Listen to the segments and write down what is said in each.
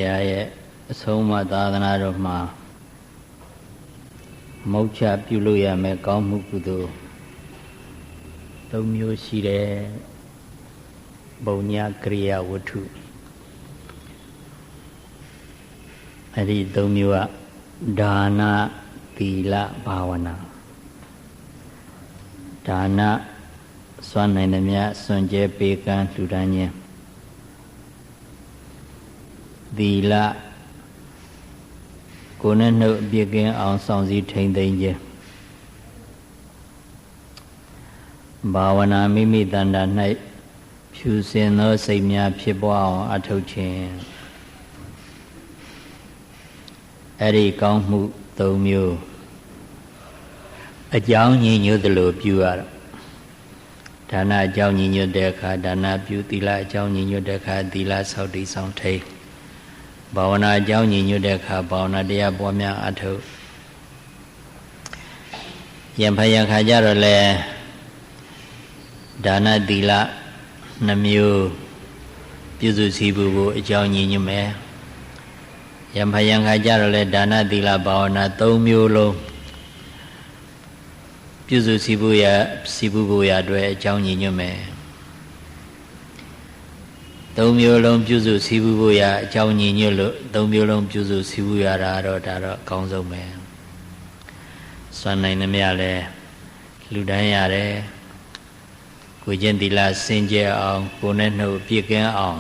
ရဲ့အဆုံးအမသာသနာတော်မှာမုတ်ချပြုလို့ရမယ်ကောင်းမှုကုသိုလ်၃မျိုးရှိတယ်ဘုံညာကရိယာဝတ္ထုအဲ့ဒီ၃မျိုးကဒါနသီလဘာဝနာဒါနစွမ်းနိုင်သမျှစွန့်ကြဲပေးကမ်းလှူဒါန်းခြင်းသီလကိုယ်နဲ့နှုတ်အပြစ်ကင်းအောင်ဆောင်စည်းထိန်းသိမ်းခြင်းဘာဝနာမိမိတဏ္ဍာ၌ဖြူစင်သောစိတ်များဖြစ်ပွားအောင်အထောက်ခြင်းအဲ့ဒီကောင်းမှု၃မျိုးအကြောင်းညီညွတ်သလိုပြုရတော့ဒါနအကြောင်းညီညွတ်တဲ့အခါဒါနပြုသီလအကြောင်းညီညွတ်တဲ့အခါသီလဆောက်တည်ဆောင်ထိန်းဘာဝနာအကြောင်းညီညွတ်တဲ့အခါဘာဝနာတရားပွားများအထောက်ယံဖယံခါကြတော့လေဒါနသီလနှမျိုးပြုစုစည်းဖို့အကြောင်းညီညွတ်မယ်ယံဖယံခါကြတော့လေဒါနသီလဘာဝနာ၃မျိုးလုံးပြုစုစည်းဖို့အတွက်အကြောင်းညီညွတ်မယ်၃မျိုးလုံးပြုစုစည်းဖို့အကြောင်းညီညွတ်လို့၃မျိုးလုံးပြုစုစည်းဖို့ရတာတော့ဒါတော့အကောင်းဆုံးပဲစွမ်းနိုင်သမျှလဲလူတိုင်းရတယ်ကိုယ်ချင်းသီလစင်ကြယ်အောင်ကိုယ်နဲ့နှုတ်ပြည့်ကင်းအောင်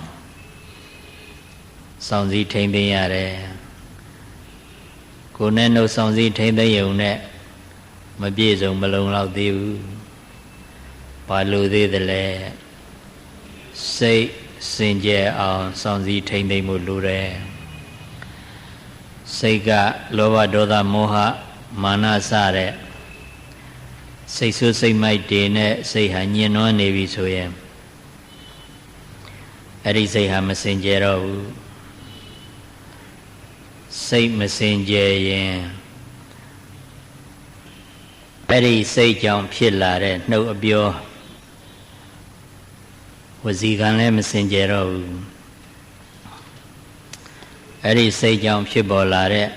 စောင့်စည်းထိန်းသိမ်းရတယ်ကိုယ်နဲ့နှုတ်စောင့်စည်းထိန်းသိမ်းရုံနဲ့မပြည့်စုံမလုံလောက်သေးဘူးဘာလို့သေးသလဲစိတ်စင်ကြယ်အောင်စောင့်စည်းထိန်းသိမ်းမှုလိုတယ်စိတ်ကလောဘဒေါသမောဟမာနစတဲ့စိတ်ဆိုးစိတ်မိုက်တွေနဲ့စိတ်ဟာညှဉ်းနှွမ်းနေပြီဆိုရင်အဲ့ဒီစိတ်ဟာမစင်ကြယ်တော့ဘူးစိတ်မစင်ကြယ်ရင်အဲ့ဒီစိတ်ကြောင့်ဖြစ်လာတဲ့နှုတ်အပြောဝစီကံလည်းမစင်ကြယ်တော့ဘူးအဲ့ဒီစိတ်ကြောင့်ဖြစ်ပေါ်လာတဲ့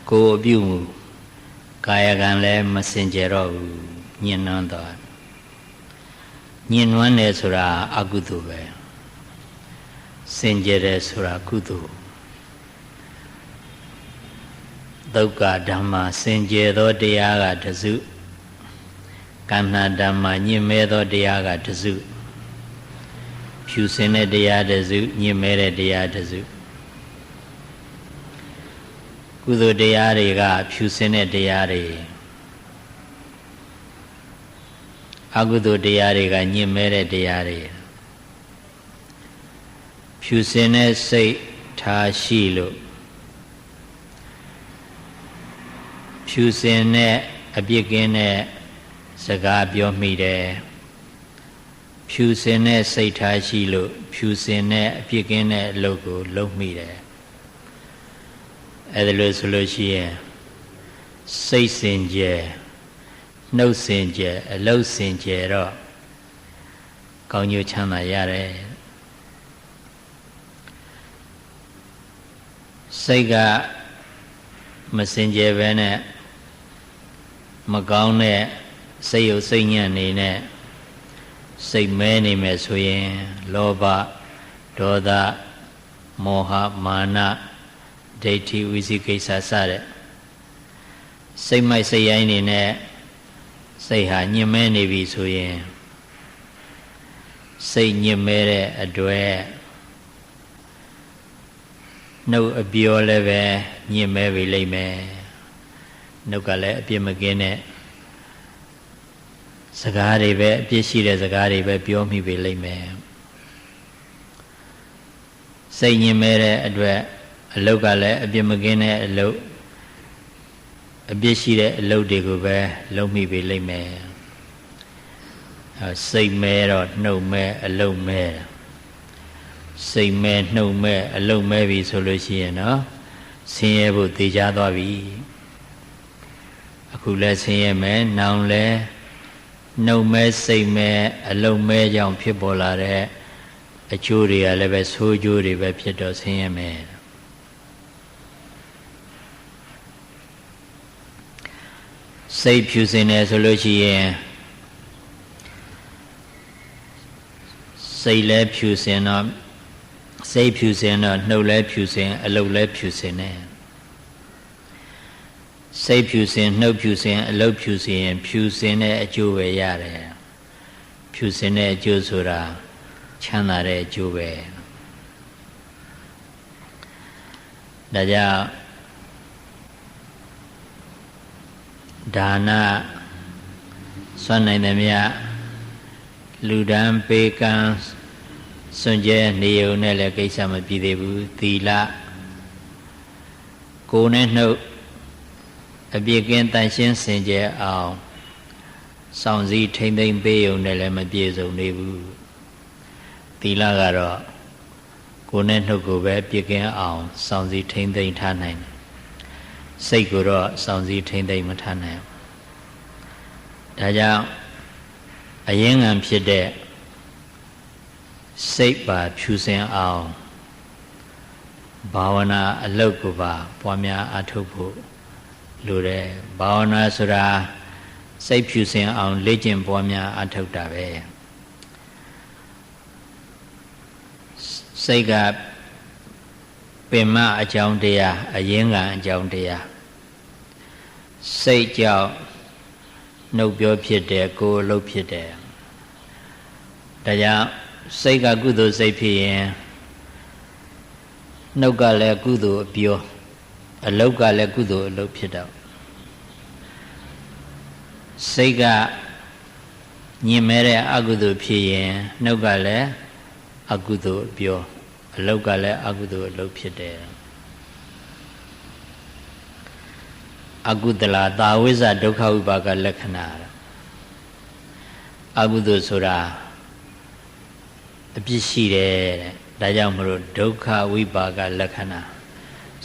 ကိုယ်အပြုမှုကာယကံလည်းမစင်ကြယ်တော့ဘူးညှဉ်းနှွမ်းသွားညှဉ်းနှွမ်းတယ်ဆိုတာအကုသိုလ်ပဲစင်ကြယ်တယ်ဆိုတာကုသိုလ်ဒုက္ခဓမ္မစင်ကြယ်သောတရားကတစုကန္နာဓမ္မညှဉ်းမဲသောတရားကတစုဖြူစင်တဲ့တရားတစုညှဉ်းမဲတဲ့တရားတစုကုသိုလ်တရားတွေကဖြူစင်တဲ့တရားတွေအကုသိုလ်တရားတွေကညှဉ်းမဲတဲ့တရားတွေဖြူစင်တဲ့စိတ်ထားရှိလို့ဖြူစင်တဲ့အပြစ်ကင်းတဲ့စကားပြောမိတယ်ဖြူစင်တဲ့စိတ်ထားရှိလို့ဖြူစင်တဲ့အပြစ်ကင်းတဲ့အလုပ်ကိုလုပ်မိတယ်အဲ့ဒါလို့ဆိုလို့ရှိရင်စိတ်စင်ကြယ်နှုတ်စင်ကြယ်အလုပ်စင်ကြယ်တော့ကောင်းကျိုးချမ်းသာရတယ်စိတ်ကမစင်ကြယ်ပဲနဲ့မကောင်းတဲ့စိတ်ရုပ်စိတ်ညံ့နေနဲ့စိတ်မဲနေမယ်ဆိုရင်လောဘဒေါသမောဟမာနဒိဋ္ဌိဝိသိကိစ္စစတဲ့စိတ်မိုက်စိတ်ရိုင်းနေနဲ့စိတ်ဟာညှဉ်းမဲနေပြီဆိုရင်စိတ်ညှဉ်းမဲတဲ့အတွက်နှုတ်အပြောလည်းပဲညှဉ်းမဲပြီလိမ့်မယ်နှုတ်ကလည်းအပြစ်မကင်းတဲ့စကားတွေပဲအပြစ်ရှိတဲ့စကားတွေပဲပြောမိပြီလိမ့်မယ်စိတ်ညှဉ်းမဲတဲ့အတွက်အလုတ်ကလည်းအပြစ်မကင်းတဲ့အလုတ်အပြစ်ရှိတဲ့အလုတ်တွေကိုပဲလုပ်မိပြီလိမ့်မယ်စိတ်မဲတော့နှုတ်မဲအလုတ်မဲစိတ်မဲနှုတ်မဲအလုတ်မဲပြီဆိုလို့ရှိရင်နော်ဆင်းရဲဖို့သိကြသွားပြီအခုလဲဆင်းရဲမယ်နောင်လဲနှုတ်မဲစိတ်မဲအလုံးမဲကြောင့်ဖြစ်ပေါ်လာတဲ့အကျိုးတွေကလည်းပဲဆိုးကျိုးတွေပဲဖြစ်တော့ဆင်းရဲမယ် စိတ်ဖြူစင်တယ်ဆိုလို့ရှိရင်စိတ်လည်းဖြူစင်တော့စိတ်ဖြူစင်တော့နှုတ်လည်းဖြူစင်အလုပ်လည်းဖြူစင်တယ်စိတ်ဖြူစင်နှုတ်ဖြူစင်အလုပ်ဖြူစင်ဖြူစင်တဲ့အကျိုးပဲရတယ်ဖြူစင်တဲ့အကျိုးဆိုတာချမ်းသာတဲ့အကျိုးပဲဒါကြောင့်ဒါနစွန့်နိုင်သမျှလူဒန်းပေးကမ်းစွန့်ကြဲနေုံနဲ့လည်းကိစ္စမပြည့်သေးဘူးသီလကိုယ်နဲ့နှုတ်အပြည့်ကင်းတန်ရှင်းစင်ကြယ်အောင်စောင့်စည်းထိမ့်သိမ့်ပေးုံနဲ့လည်းမပြည့်စုံနေဘူးသီလကတော့ကိုယ်နဲ့နှုတ်ကိုပဲပြည့်ကင်းအောင်စောင့်စည်းထိမ့်သိမ့်ထားနိုင်တယ်စိတ်ကိုတော့စောင့်စည်းထိမ့်သိမ့်မထားနိုင်ဒါကြောင့်အရင်းငံဖြစ်တဲ့စိတ်ပါဖြူစင်အောင်ဘာဝနာအလုပ်ကိုပါပွားများအထုတ်ဖို့လိုတယ်ဘာဝနာဆိုတာစိတ်ဖြူစင်အောင်လေ့ကျင့်ပွားများအထုတ်တာပဲစိတ်ကပင်မအကြောင်းတရားအရင်းငံအကြောင်းတရားစိတ်ကြောင့်နှုတ်ပြောဖြစ်တယ်ကိုယ်အလုပ်ဖြစ်တယ်ဒါကြောင့်စိတ်ကကုသိုလ်စိတ်ဖြစ်ရင်နှုတ်ကလည်းကုသိုလ်အပြောအလုပ်ကလည်းကုသိုလ်အလုပ်ဖြစ်တော့စိတ်ကညင်မဲတဲ့အကုသိုလ်ဖြစ်ရင်နှုတ်ကလည်းအကုသိုလ်အပြောအလုပ်ကလည်းအကုသိုလ်အလုပ်ဖြစ်တယ်အကုသလသာဝိဇ္ဇဒုက္ခဝိပါကလက္ခဏာအကုသိုလ်ဆိုတာအပြစ်ရှိတယ်တဲ့ဒါကြောင့်မလို့ဒုက္ခဝိပါကလက္ခဏာ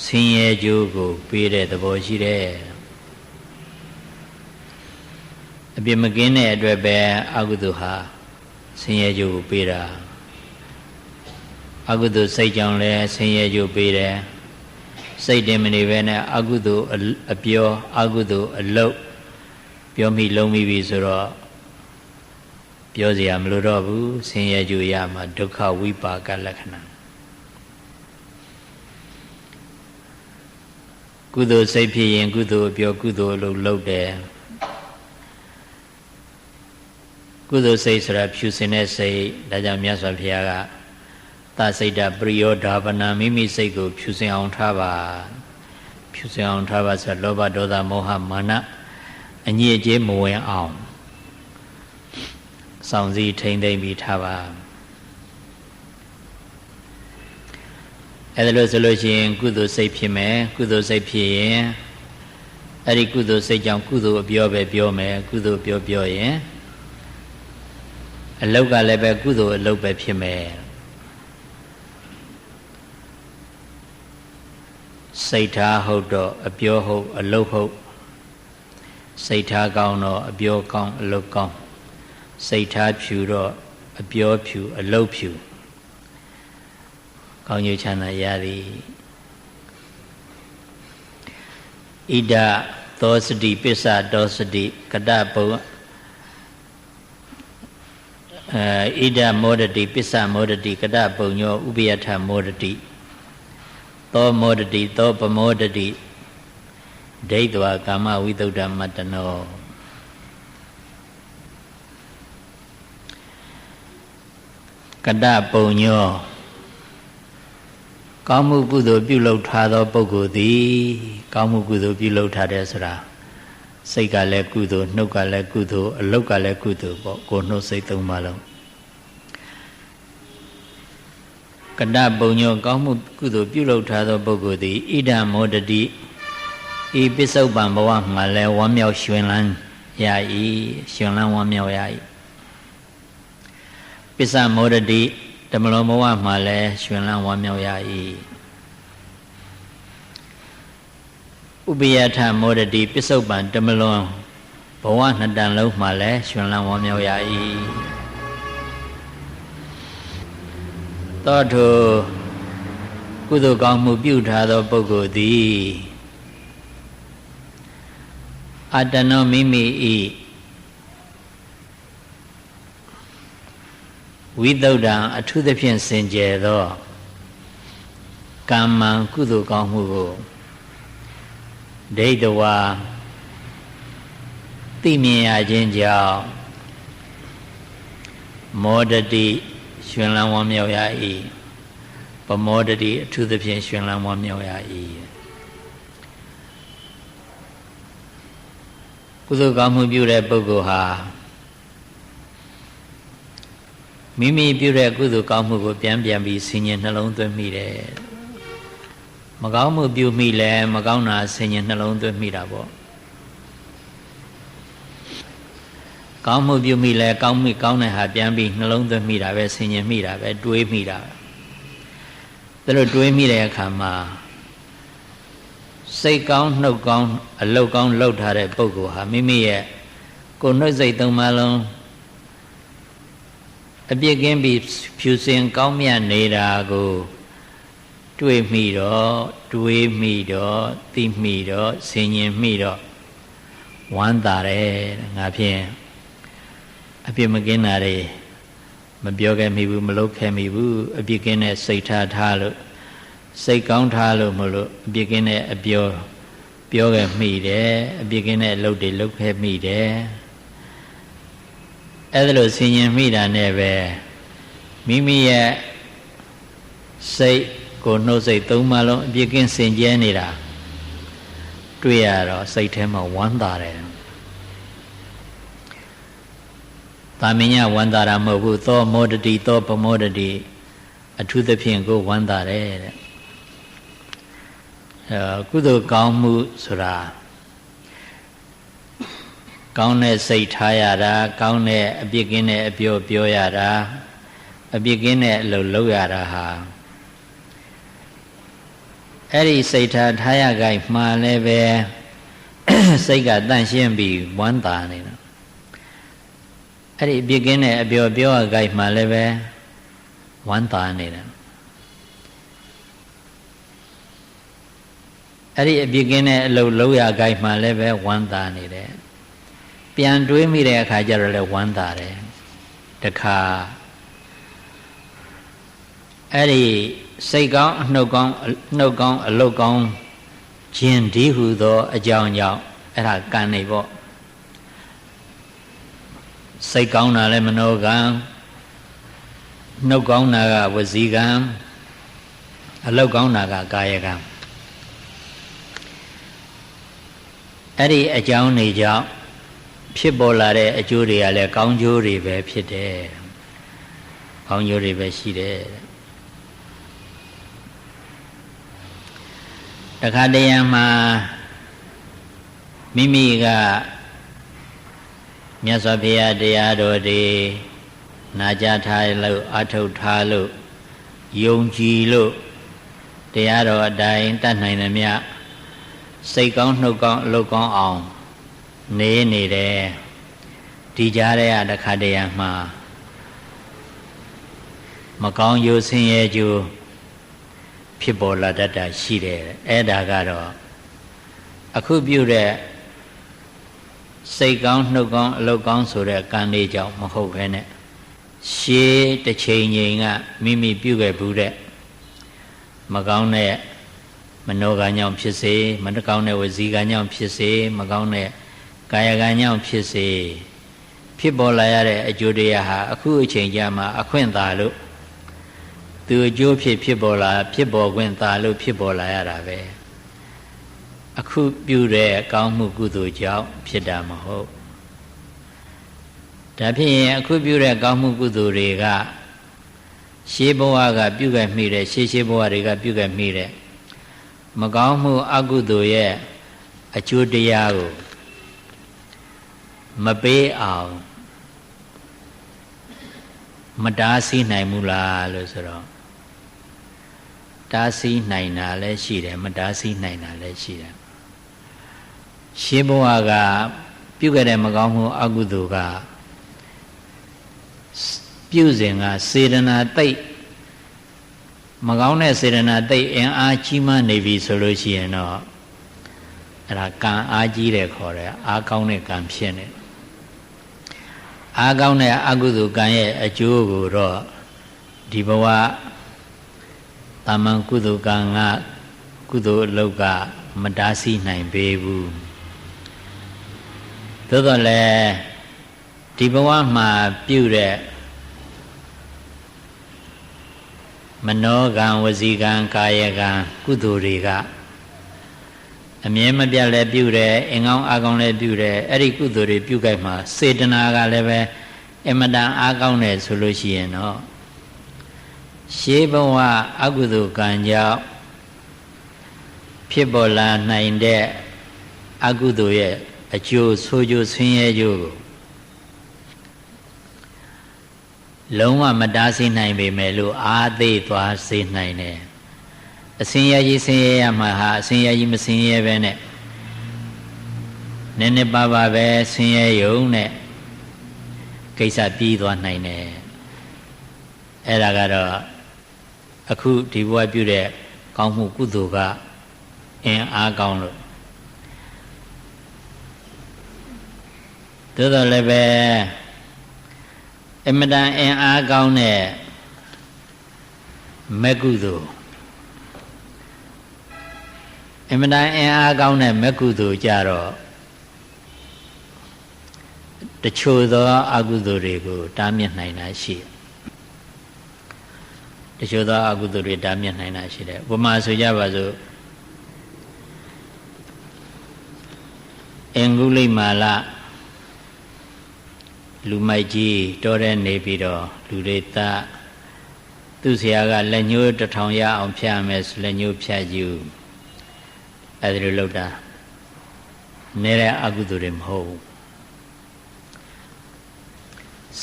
ဆင်းရဲကြိုးကိုပေးတဲ့သဘောရှိတယ်အပြစ်မကင်းတဲ့အတွက်ပဲအကုသိုလ်ဟာဆင်းရဲကြိုးကိုပေးတာအကုသိုလ်စိတ်ကြောင့်လည်းဆင်းရဲကြိုးပေးတယ်စိတ်တင်မနေပဲနဲ့အကုသိုလ်အပြောအကုသိုလ်အလုပ်ပြောမိလုံးမိပြီဆိုတော့ပြောစရာမလိုတော့ဘူးဆင်းရဲကြိုးရမှာဒုက္ခဝိပါကလက္ခဏာကုသိုလ်စိတ်ဖြစ်ရင်ကုသိုလ်အပြောကုသိုလ်အလုပ်လုပ်တယ်ကုသိုလ်စိတ်ဆိုတာဖြူစင်တဲ့စိတ်ဒါကြောင့်မြတ်စွာဘုရားကသစိတ်တပရိယောဓာပနာမိမိစိတ်ကိုဖြူစင်အောင်ထားပါဖြူစင်အောင်ထားပါဆိုလောဘဒေါသမောဟမာနအညစ်အကြေးမဝင်အောင်စောင့်စည်းထိမ့်သိမ့်ပြီးထားပါအဲ့ဒါလို့ဆိုလို့ရှိရင်ကုသိုလ်စိတ်ဖြစ်မယ်ကုသိုလ်စိတ်ဖြစ်ရင်အဲ့ဒီကုသိုလ်စိတ်ကြောင့်ကုသိုလ်အပြောပဲပြောမယ်ကုသိုလ်ပြောရင်အလောက်ကလည်းပဲကုသိုလ်အလုပ်ပဲဖြစ်မယ်စိတ်ထားဟုတ်တော့အပြောဟုတ်အလုပ်ဟုတ်စိတ်ထားကောင်းတော့အပြောကောင်းအလုပ်ကောင်းစိတ်ထားဖြူတော့အပြောဖြူအလုပ်ဖြူကောင်းကျိုးချမ်းသာရသည်ဣဒသောစတိပစ္စတောစတိကတပုံဣဒမောဒတိပစ္စမောဒတိကတပုံညောဥပယထမောဒတိသောမောဒတိသောပမောဒတိဒိဋ္ဌဝကာမဝိသုဒ္ဓမတ္တနောကတပုံညောကောင်းမှုကုသိုလ်ပြုလုပ်ထားသောပုဂ္ဂိုလ်သည်ကောင်းမှုကုသိုလ်ပြုလုပ်ထားတယ်ဆိုတာစိတ်ကလည်းကုသိုလ်နှုတ်ကလည်းကုသိုလ်အလုပ်ကလည်းကုသိုလ်ပေါ့ကိုယ်နှုတ်စိတ်သုံးပါလုံးကတပုံညောကောင်းမှုကုသိုလ်ပြုလုပ်ထားသောပုဂ္ဂိုလ်သည်ဣဒံမောဒတိဤပစ္စုပန်ဘဝမှာလည်းဝမ်းမြောက်ရွှင်လန်းရ၏ရွှင်လန်းဝမ်းမြောက်ရ၏ပစ္စမောဒတိဓမ္မလောဘဝမှာလည်းရွှင်လန်းဝမ်းမြောက်ရ၏ဥပယထမောဒတိပစ္စုပန်ဓမ္မလောဘဝနှစ်တန်လုံးမှာလည်းရွှင်လန်းဝမ်းမြောက်ရ၏သောထိုကုသိုလ်ကောင်းမှုပြုထားသောပုဂ္ဂိုလ်သည် အတနောမိမိဤဝိသုဒ္ဓံအထူးသဖြင့်စင်ကြယ်သောကမ္မံကုသိုလ်ကောင်းမှုကိုဒိဋ္ဌဝါသိမြင်ရခြင်းကြောင့်မောဒတိရှင်လန်းဝမ်းမြောက်ရ၏ပမောဒတိအထူးသဖြင့်ရှင်လန်းဝမ်းမြောက်ရ၏ကုသိုလ်ကောင်းမှုပြုတဲ့ပုဂ္ဂိုလ်ဟာမိမိပြုတဲ့ကုသိုလ်ကောင်းမှုကိုပြန်ပြီးဆင်ញင်နှလုံးသွင်းမိတယ်မကောင်းမှုပြုမိလဲမကောင်းတာဆင်ញင်နှလုံးသွင်းမိတာပေါ့ကောင်းမှုပြုမိလဲကောင်းတဲ့ဟာပြန်ပြီးနှလုံးသွင်းမိတာပဲဆင်ញင်မိတာပဲတွေးမိတာပဲဒါလို့တွေးမိတဲ့အခါမှာစိတ်ကောင်းနှုတ်ကောင်းအလုပ်ကောင်းလုပ်ထားတဲ့ပုဂ္ဂိုလ်ဟာမိမိရဲ့ကိုယ်နှုတ်စိတ်သုံးပါးလုံးအပြစ်ကင်းပြီးဖြူစင်ကောင်းမြတ်နေတာကိုတွေးမိတော့သိမိတော့ဆင်ញင်မိတော့ဝမ်းသာတယ်ငါဖြင့်အပြစ်မကင်းတာတွေမပြောခဲ့မိဘူးမလုပ်ခဲ့မိဘူးအပြစ်ကင်းတဲ့စိတ်ထားလို့စိတ်ကောင်းထားလို့မလို့အပြစ်ကင်းတဲ့အပြောခဲ့မိတယ်အပြစ်ကင်းတဲ့အလုပ်တွေလုပ်ခဲ့မိတယ်အဲ့ဒါလို့ဆင်ញင်မိတာနဲ့ပဲမိမိရဲ့စိတ်ကိုနှုတ်စိတ်သုံးပါးလုံးအပြစ်ကင်းစင်ကြဲနေတာတွေ့ရတော့စိတ်ထဲမှာဝမ်းသာတယ်တာမညဝန္တာရမဟုတ်ဘူးသောမောဒတိသောပမောဒတိအထူးသဖြင့်ကိုဝန္တာတယ်တဲ့ကုသိုလ်ကောင်းမှုဆိုတာကောင်းတဲ့စိတ်ထားရတာကောင်းတဲ့အပြစ်ကင်းတဲ့အပြောရတာအပြစ်ကင်းတဲ့အလုပ်လုပ်ရတာဟာအဲ့ဒီစိတ်ထားရကြိုက်မှလည်းပဲစိတ်ကတန့်ရှင်းပြီးဝမ်းသာနေတာအဲ့ဒီအပြစ်ကင်းတဲ့အပြောရကြိုက်မှလည်းပဲဝမ်းသာနေတာအဲ့ဒီအပြစ်ကင်းတဲ့အလုပ်လုပ်ရကြိုက်မှလည်းပဲဝမ်းသာနေတယ်ပြန်တွေးမိတဲ့အခါကျတော့လည်းဝမ်းသာတယ်တခါအဲ့ဒီစိတ်ကောင်းနှုတ်ကောင်းအလုပ်ကောင်းခြင်းဒီဟုသောအကြောင်းကြောင့်အဲ့ဒါကံနေပေါ့စိတ်ကောင်းတာလည်းမနောကံနှုတ်ကောင်းတာကဝစီကံအလုပ်ကောင်းတာကကာယကံအဲ့ဒီအကြောင်းတွေကြောင့်ဖြစ်ပေါ်လာတဲ့အကျိုးတွေကလည်းကောင်းကျိုးတွေပဲဖြစ်တယ်ကောင်းကျိုးတွေပဲရှိတယ်တခါတရံမှာမိမိကမြတ်စွာဘုရားတရားတော်တွေနာကြားထားလို့အထုတ်ထားလို့ယုံကြည်လို့တရားတော်အတိုင်းတတ်နိုင်သမျှစိတ်ကောင်းနှုတ်ကောင်းအလုပ်ကောင်းအောင်နေတယ်ဒီကြားထဲကတခါတရံမှာမကောင်းရိုးဆင်းရဲကြိုးဖြစ်ပေါ်လာတတ်တာရှိတယ်အဲ့ဒါကတော့အခုပြုတဲ့စိတ်ကောင်းနှုတ်ကောင်းအလုပ်ကောင်းဆိုတဲ့ကံလေးကြောင့်မဟုတ်ဘဲနဲ့ရှေးတစ်ချိန်ချိန်ကမိမိပြုခဲ့ဘူးတဲ့မကောင်းတဲ့မနောကံကြောင့်ဖြစ်စေမကောင်းတဲ့ဝစီကံကြောင့်ဖြစ်စေမကောင်းတဲ့ကာယကံကြောင့်ဖြစ်စေဖြစ်ပေါ်လာရတဲ့အကျိုးတရားဟာအခုအချိန်ကြာမှအခွင့်သာလို့သူအကျိုးဖြစ်ပေါ်ခွင့်သာလို့ဖြစ်ပေါ်လာရတာပဲအခုပြုတဲ့ကောင်းမှုကုသိုလ်ကြောင့်ဖြစ်တာမဟုတ်ဒါဖြစ်ရင်အခုပြုတဲ့ကောင်းမှုကုသိုလ်တွေကရှေးဘဝကပြုခဲ့မိတဲ့ရှေးဘဝတွေကပြုခဲ့မိတဲ့မကောင်းမှုအကုသိုလ်ရဲ့အကျိုးတရားကိုမပေးအောင်မတားဆီးနိုင်ဘူးလားလို့ဆိုတော့တားဆီးနိုင်တာလည်းရှိတယ်မတားဆီးနိုင်တာလည်းရှိတယ်ရှင်းဘဝကပြုခဲ့တဲ့မကောင်းမှုအကုသိုလ်ကပြုစဉ်ကစေတနာတိတ်မကောင်းတဲ့စေတနာတိတ်အင်အားကြီးမားနေပြီဆိုလို့ရှိရင်တော့ အဲ့ဒါကံအားကြီးတယ်ခေါ်တယ်အားကောင်းတဲ့ကံဖြစ်နေအားကောင်းတဲ့အကုသိုလ်ကံရဲ့အကျိုးကိုတော့ဒီဘဝတာမန်ကုသိုလ်ကံကကုသိုလ်အလုပ်ကမတားဆီးနိုင်ပေဘူးသို့တော်လည်းဒီဘဝမှာပြုတဲ့မနောကံဝစီကံကာယကံကုသိုလ်တွေကအမြဲမပြတ်လည်းပြုတယ်အင်ကောင်းအားကောင်းလည်းပြုတယ်အဲ့ဒီကုသိုလ်တွေပြုခဲ့မှာစေတနာကလည်းပဲအမတန်အားကောင်းတယ်ဆိုလို့ရှိရင်တော့ရှေးဘဝအကုသိုလ်ကံကြောင့်ဖြစ်ပေါ်လာနိုင်တဲ့အကုသိုလ်ရဲ့အကျိုးဆိုးကျိုးဆင်းရဲကျိုးကိုလုံးဝမတားဆီးနိုင်ပေမဲ့လို့အားသေးသွားစေနိုင်တယ်အစင်ရကြီးဆင်းရဲရမှာဟာအစင်ရကြီးမဆင်းရဲပဲနဲ့နည်းနည်းပါးပါးပဲဆင်းရဲရုံနဲ့ကိစ္စပြီးသွားနိုင်တယ်အဲ့ဒါကတော့အခုဒီဘဝပြုတဲ့ကောင်းမှုကုသိုလ်ကအင်အားကောင်းလို့သို့တော်လည်းပဲအမတန်အင်အားကောင်းတဲ့မက္ကုသိုလ်အမတန်အင်အားကောင်းတဲ့မက္ကုသိုလ်ကြတော့တချို့သောအကုသိုလ်တွေကိုတားမြစ်နိုင်တာရှိတယ်တချို့သောအကုသိုလ်တွေတားမြစ်နိုင်တာရှိတယ်ဥပမာဆိုကြပါစို့အင်္ဂုလိမာလလူမိုက်ကြီးတောထဲနေပြီးတော့လူတွေသူ့ဆရာကလက်ညှိုး1000ရအောင်ဖြတ်မယ်ဆိုလက်ညှိုးဖြတ်ယူအဲ့ဒါလိုလုပ်တာနေတဲ့အကုသိုလ်တွေမဟုတ်ဘူး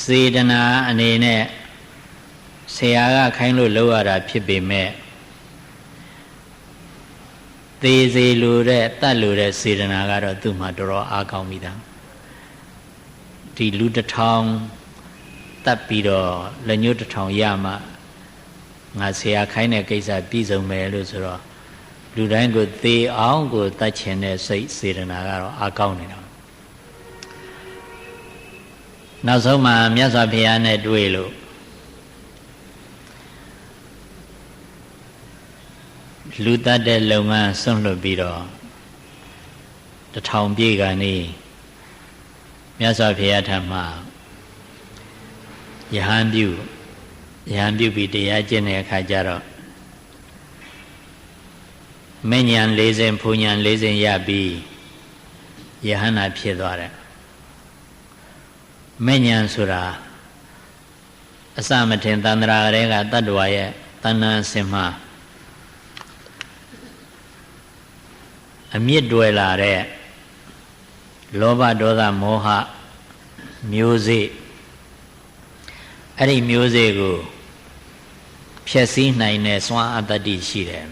စေတနာအနေနဲ့ဆရာကခိုင်းလို့လုပ်ရတာဖြစ်ပေမဲ့သေစေလိုတဲ့တတ်လိုတဲ့စေတနာကတော့သူ့မှာတော်တော်အားကောင်းပြီသားဒီလူ1000တတ်ပြီးတော့လက်ညှိုး1000ရမှငါဆရာခိုင်းတဲ့ကိစ္စပြည့်စုံမယ်လို့ဆိုတော့လူတိုင်းကိုသေအောင်ကိုတတ်ချင်တဲ့စိတ်စေတနာကတော့အားကောင်းနေတာနောက်ဆုံးမှာမြတ်စွာဘုရားနဲ့တွေ့လို့လူတတ်တဲ့လုပ်ငန်းဆွန့်လွတ်ပြီးတော့1000ပြည့်ကနေမြတ်စွာဘုရားထံမှာယဟန်ပြုပြီးတရားကျင့်တဲ့အခါကျတော့မဉ္ဇဉ်40ဖူဉ္ဇဉ်40ရပြီးယဟန္တာဖြစ်သွားတယ်မဉ္ဇဉ်ဆိုတာအစမထင်သန္တရာကလေးကတတ္တဝါရဲ့တဏ္ဍာစင်မှာအမြင့်တွယ်လာတဲ့လောဘဒေါသမောဟမျိုးစေ့အဲ့ဒီမျိုးစေ့ကိုဖြည့်ဆည်းနိုင်တဲ့စွမ်းအတ္တိရှိတယ်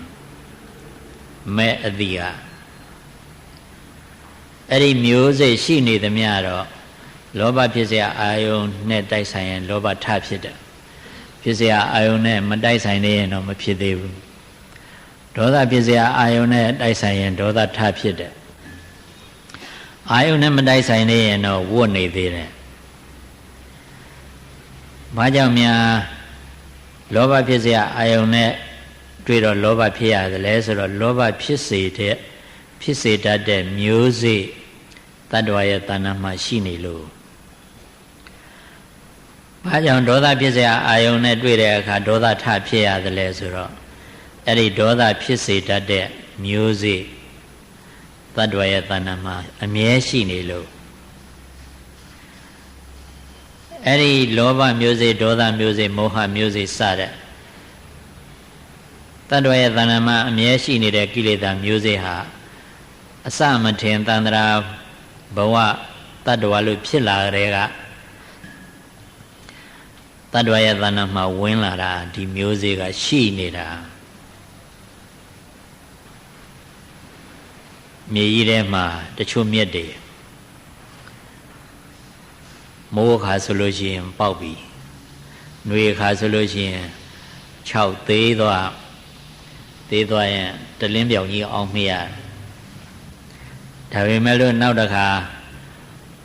မဲ့အတိကအဲ့ဒီမျိုးစေ့ရှိနေသမျှတော့လောဘဖြစ်เสียအာယုန်နဲ့တိုက်ဆိုင်ရင်လောဘထဖြစ်တယ်ဖြစ်เสียအာယုန်နဲ့မတိုက်ဆိုင်နေရင်တော့မဖြစ်သေးဘူးဒေါသဖြစ်เสียအာယုန်နဲ့တိုက်ဆိုင်ရင်ဒေါသထဖြစ်တယ်အာယုန်နဲ့မတိုက်ဆိုင်နေရင်တော့ဝတ်နေသေးတယ်ဘာကြောင့်များလောဘဖြစ်เสียအာယုန်နဲ့တွေ့တော့လောဘဖြစ်ရတယ်လဲဆိုတော့လောဘဖြစ်စေတတ်တဲ့မျိုးစေ့တတ္တဝါရဲ့တဏ္ဍာမှာရှိနေလို့ဘာကြောင့်ဒေါသဖြစ်เสียအာယုန်နဲ့တွေ့တဲ့အခါဒေါသထဖြစ်ရတယ်လဲဆိုတော့အဲ့ဒီဒေါသဖြစ်စေတတ်တဲ့မျိုးစေ့တတ္တဝါရဲ့တဏ္ဍာမှာအမြဲရှိနေလို့အဲ့ဒီလောဘမျိုးစေ့ဒေါသမျိုးစေ့မောဟမျိုးစေ့စတဲ့တတ္တဝါရဲ့တဏ္ဍာမှာအမြဲရှိနေတဲ့ကိလေသာမျိုးစေ့ဟာအစမထင်သန္တရာဘဝတတ္တဝါလို့ဖြစ်လာတဲ့ကတတ္တဝါရဲ့တဏ္ဍာမှာဝင်လာတာဒီမျိုးစေ့ကရှိနေတာမြေကြီးထဲမှာတချို့မြက်တွေမိုးခါဆိုလို့ရှိရင်ပေါက်ပြီနှွေခါဆိုလို့ရှိရင်6သေးသွားရင်တလင်းပြောင်ကြီးအောင်မရ ဒါပေမဲ့လို့နောက်တစ်ခါ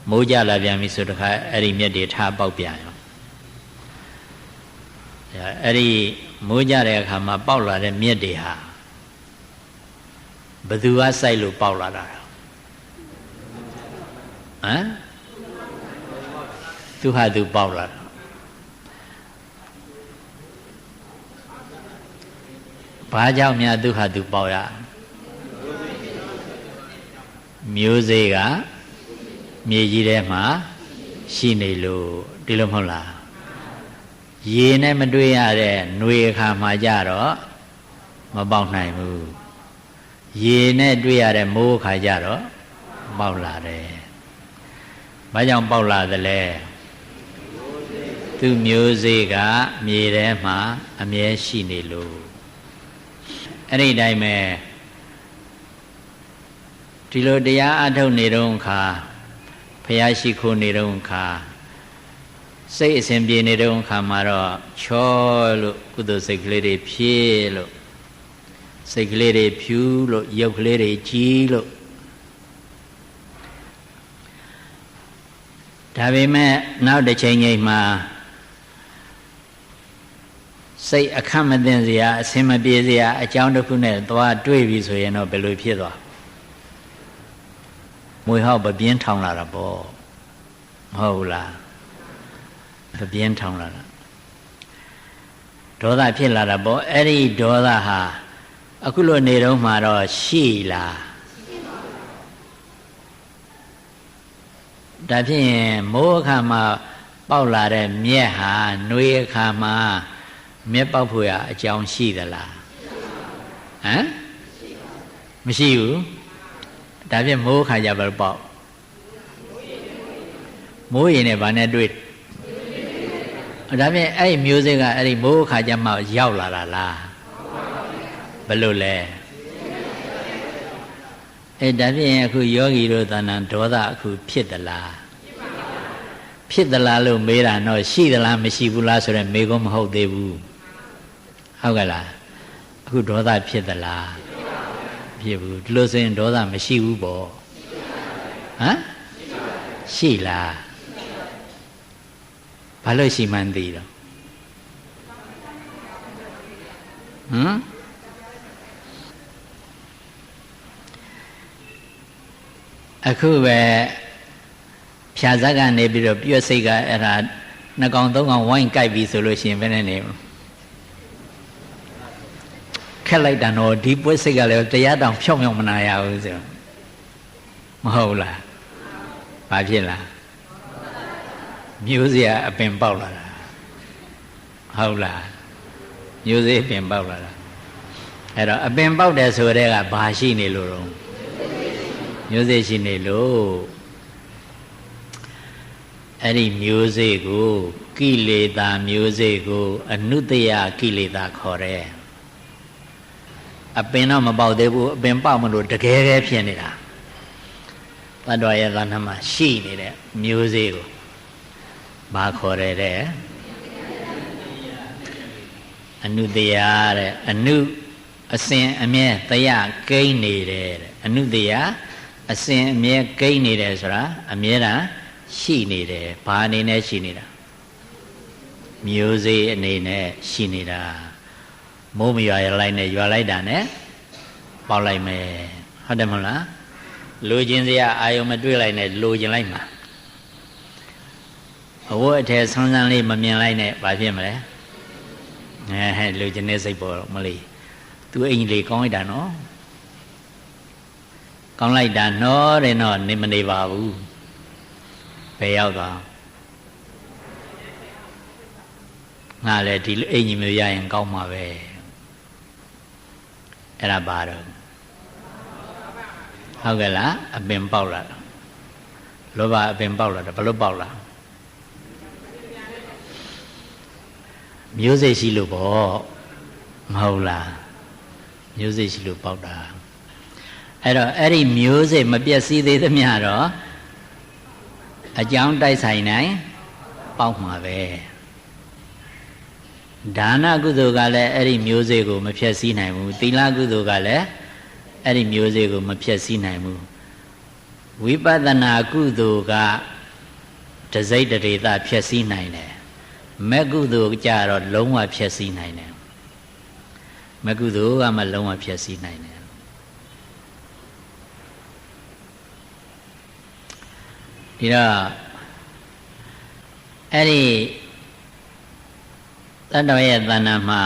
မိုးကြလာပြန်ပြီဆိုတခါအဲ့ဒီမြက်တွေထားပေါက်ပြန်ရောအဲ့ဒီမိုးကြတဲ့အခါမှာပေါက်လာတဲ့မြက်တွေဟာဘယ်သူကစိုက်လို့ပေါက်လာတာဟမ်သူဟာသူပေါက်လာတာဘာကြောင့်များသူဟာသူပေါက်ရမျိုးစေ့ကမြေကြီးထဲမှာရှိနေလို့ဒီလိုမဟုတ်လားရေနဲ့မတွေ့ရတဲ့ຫນွေအခါမှာကြတော့မပေါက်နိုင်ဘူးရေနဲ့တွေ့ရတဲ့မိုးအခါကြတော့ပေါက်လာတယ်ဘာကြောင့်ပေါက်လာသလဲသူမျိုးစေ့ကမြေထဲမှာအမြဲရှိနေလို့အဲ့ဒီတိုင်းပဲဒီလိုတရားအထုတ်နေတော့ခါဖျားရှိခိုးနေတော့ခါစိတ်အစဉ်ပြေနေတော့ခါမှာတော့ချောလို့ကုသိုလ်စိတ်ကလေးတွေဖြည့်လို့စိတ်ကလေးတွေဖြူလို့ရုပ်ကလေးတွေကြီးလို့ဒါပေမဲ့နောက်တစ်ချိန်ချိန်မှာစိတ်အခက်မသိစရာအစင်မပြေစရာအကြောင်းတစ်ခုနဲ့သွားတွေ့ပြီဆိုရင်တော့ဘယ်လိုဖြစ်သွားမွေဟောက်ပပြင်းထောင်လာတာပေါ့မဟုတ်လားပပြင်းထောင်လာတာဒေါသဖြစ်လာတာပေါ့အဲ့ဒီဒေါသဟာအခုလိုနေတော့မှတော့ရှိလားဒါဖြင့်မိုးအခါမှာပေါက်လာတဲ့မြက်ဟာຫນွေအခါမှာမြက်ပေါက်ဖို့ရအကြောင်းရှိသလားဟမ်မရှိဘူးဒါဖြင့်မိုးအခါကြဘာလို့ပေါက်မိုးရင်နဲ့ဘာနဲ့တွေ့ဒါဖြင့်အဲ့ဒီမျိုးစေ့ကအဲ့ဒီမိုးအခါကြမှရောက်လာတာလားဘယ်လိုလဲအဲ့ဒါဖြင့်အခုယောဂီတို့သဏ္ဍာန်ဒေါသအခုဖြစ်သလားဖြစ်သလားလို့မေးတာတော့ရှိသလားမရှိဘူးလားဆိုတော့မေးခွန်းမဟုတ်သေးဘူးဟုတ်ကဲ့လားအခုဒေါသဖြစ်သလားဖြစ်ဘူးဒီလိုဆိုရင်ဒေါသမရှိဘူးပေါ့ဟမ်ရှိလားဘာလို့ရှိမှန်းသိတော့ဟမ်အခုပဲဖြာဇက်ကနေပြီးတော့ပြွက်စိတ်ကအဲ့ဒါ2ကောင်3ကောင်ဝိုင်းကြိုက်ပြီဆိုလို့ရှိရင်ဘယ်နဲ့နေခက်လိုက်တာတော့ဒီပွက်စိတ်ကလည်းတရားတောင်ဖြောင်းဖြောင်းမနာရဘူးဆိုမဟုတ်လားဘာဖြစ်လားမျိုးစေ့အပင်ပေါက်လာတာဟုတ်လားမျိုးစေ့အပင်ပေါက်လာတာအဲ့တော့အပင်ပေါက်တယ်ဆိုတဲ့ကဘာရှိနေလို့တော့မျိုးစေ့ရှိနေလို့အဲ့ဒီမျိုးစေ့ကိုကိလေသာမျိုးစေ့ကိုအနုတ္တယကိလေသာခေါ်တယ်အပင်တော့မပေါက်သေးဘူးအပင်ပေါက်မလို့တကယ်ပဲဖြစ်နေတာတတ္တဝါရဲ့သဏ္ဍာန်မှာရှိနေတဲ့မျိုးစေ့ကိုဘာခေါ်တယ်တဲ့အနုတ္တယတဲ့အနုအစဉ်အမြဲတရားကိန်းနေတယ်တဲ့အနုတ္တယအစဉ်အမြဲကိန်းနေတယ်ဆိုတာအမြဲတမ်းရှိနေတယ်ဘာအနေနဲ့ရှိနေတာမျိုးစေ့အနေနဲ့ရှိနေတာမိုးမရွာရလိုက်နဲ့ရွာလိုက်တာနဲ့ပေါက်လိုက်မယ်ဟုတ်တယ်မဟုတ်လားလိုချင်စရာအာယုံမတွေ့လိုက်နဲ့လိုချင်လိုက်မှာအဝတ်အထည်ဆန်းဆန်းလေးမမြင်လိုက်နဲ့ဘာဖြစ်မလဲလိုချင်တဲ့စိတ်ပေါ်မလေးသူအိမ်လေးကောင်းလိုက်တာနော်ကောင်းလိုက်တာနော်တဲ့တော့နေမနေပါဘူးဘယ်ရောက်သွားငါလည်းဒီအိမ်ကြီးမျိုးရရင်ကောင်းမှာပဲအဲ့ဒါပါတော့ဟုတ်ကဲ့လားအပင်ပေါက်လာတာလောဘအပင်ပေါက်လာတာဘလို့ပေါက်လာမျိုးစိတ်ရှိလို့ပေါ့မဟုတ်လားမျိုးစိတ်ရှိလို့ပေါက်တာအဲ့တော့အဲ့ဒီမျိုးစိတ်မပြည့်စည်သေးသမျှတော့အကြောင်းတိုက်ဆိုင်နိုင်ပေါက်မှာပဲဒါနကုသိုလ်ကလည်းအဲ့ဒီမျိုးစေ့ကိုမဖျက်ဆီးနိုင်ဘူးသီလကုသိုလ်ကလည်းအဲ့ဒီမျိုးစေ့ကိုမဖျက်ဆီးနိုင်ဘူး ဝိပဿနာကုသိုလ်ကတစိတ်တရေသဖြည့်ဆည်းနိုင်တယ်မဲ့ကုသိုလ်ကြတော့လုံးဝဖြည့်ဆည်းနိုင်တယ်မဲ့ကုသိုလ်ကမှလုံးဝဖြည့်ဆည်းနိုင်တယ်ဒီတော့အဲ့ဒီတတ္တဝရဲ့တဏ္ဍာမှာ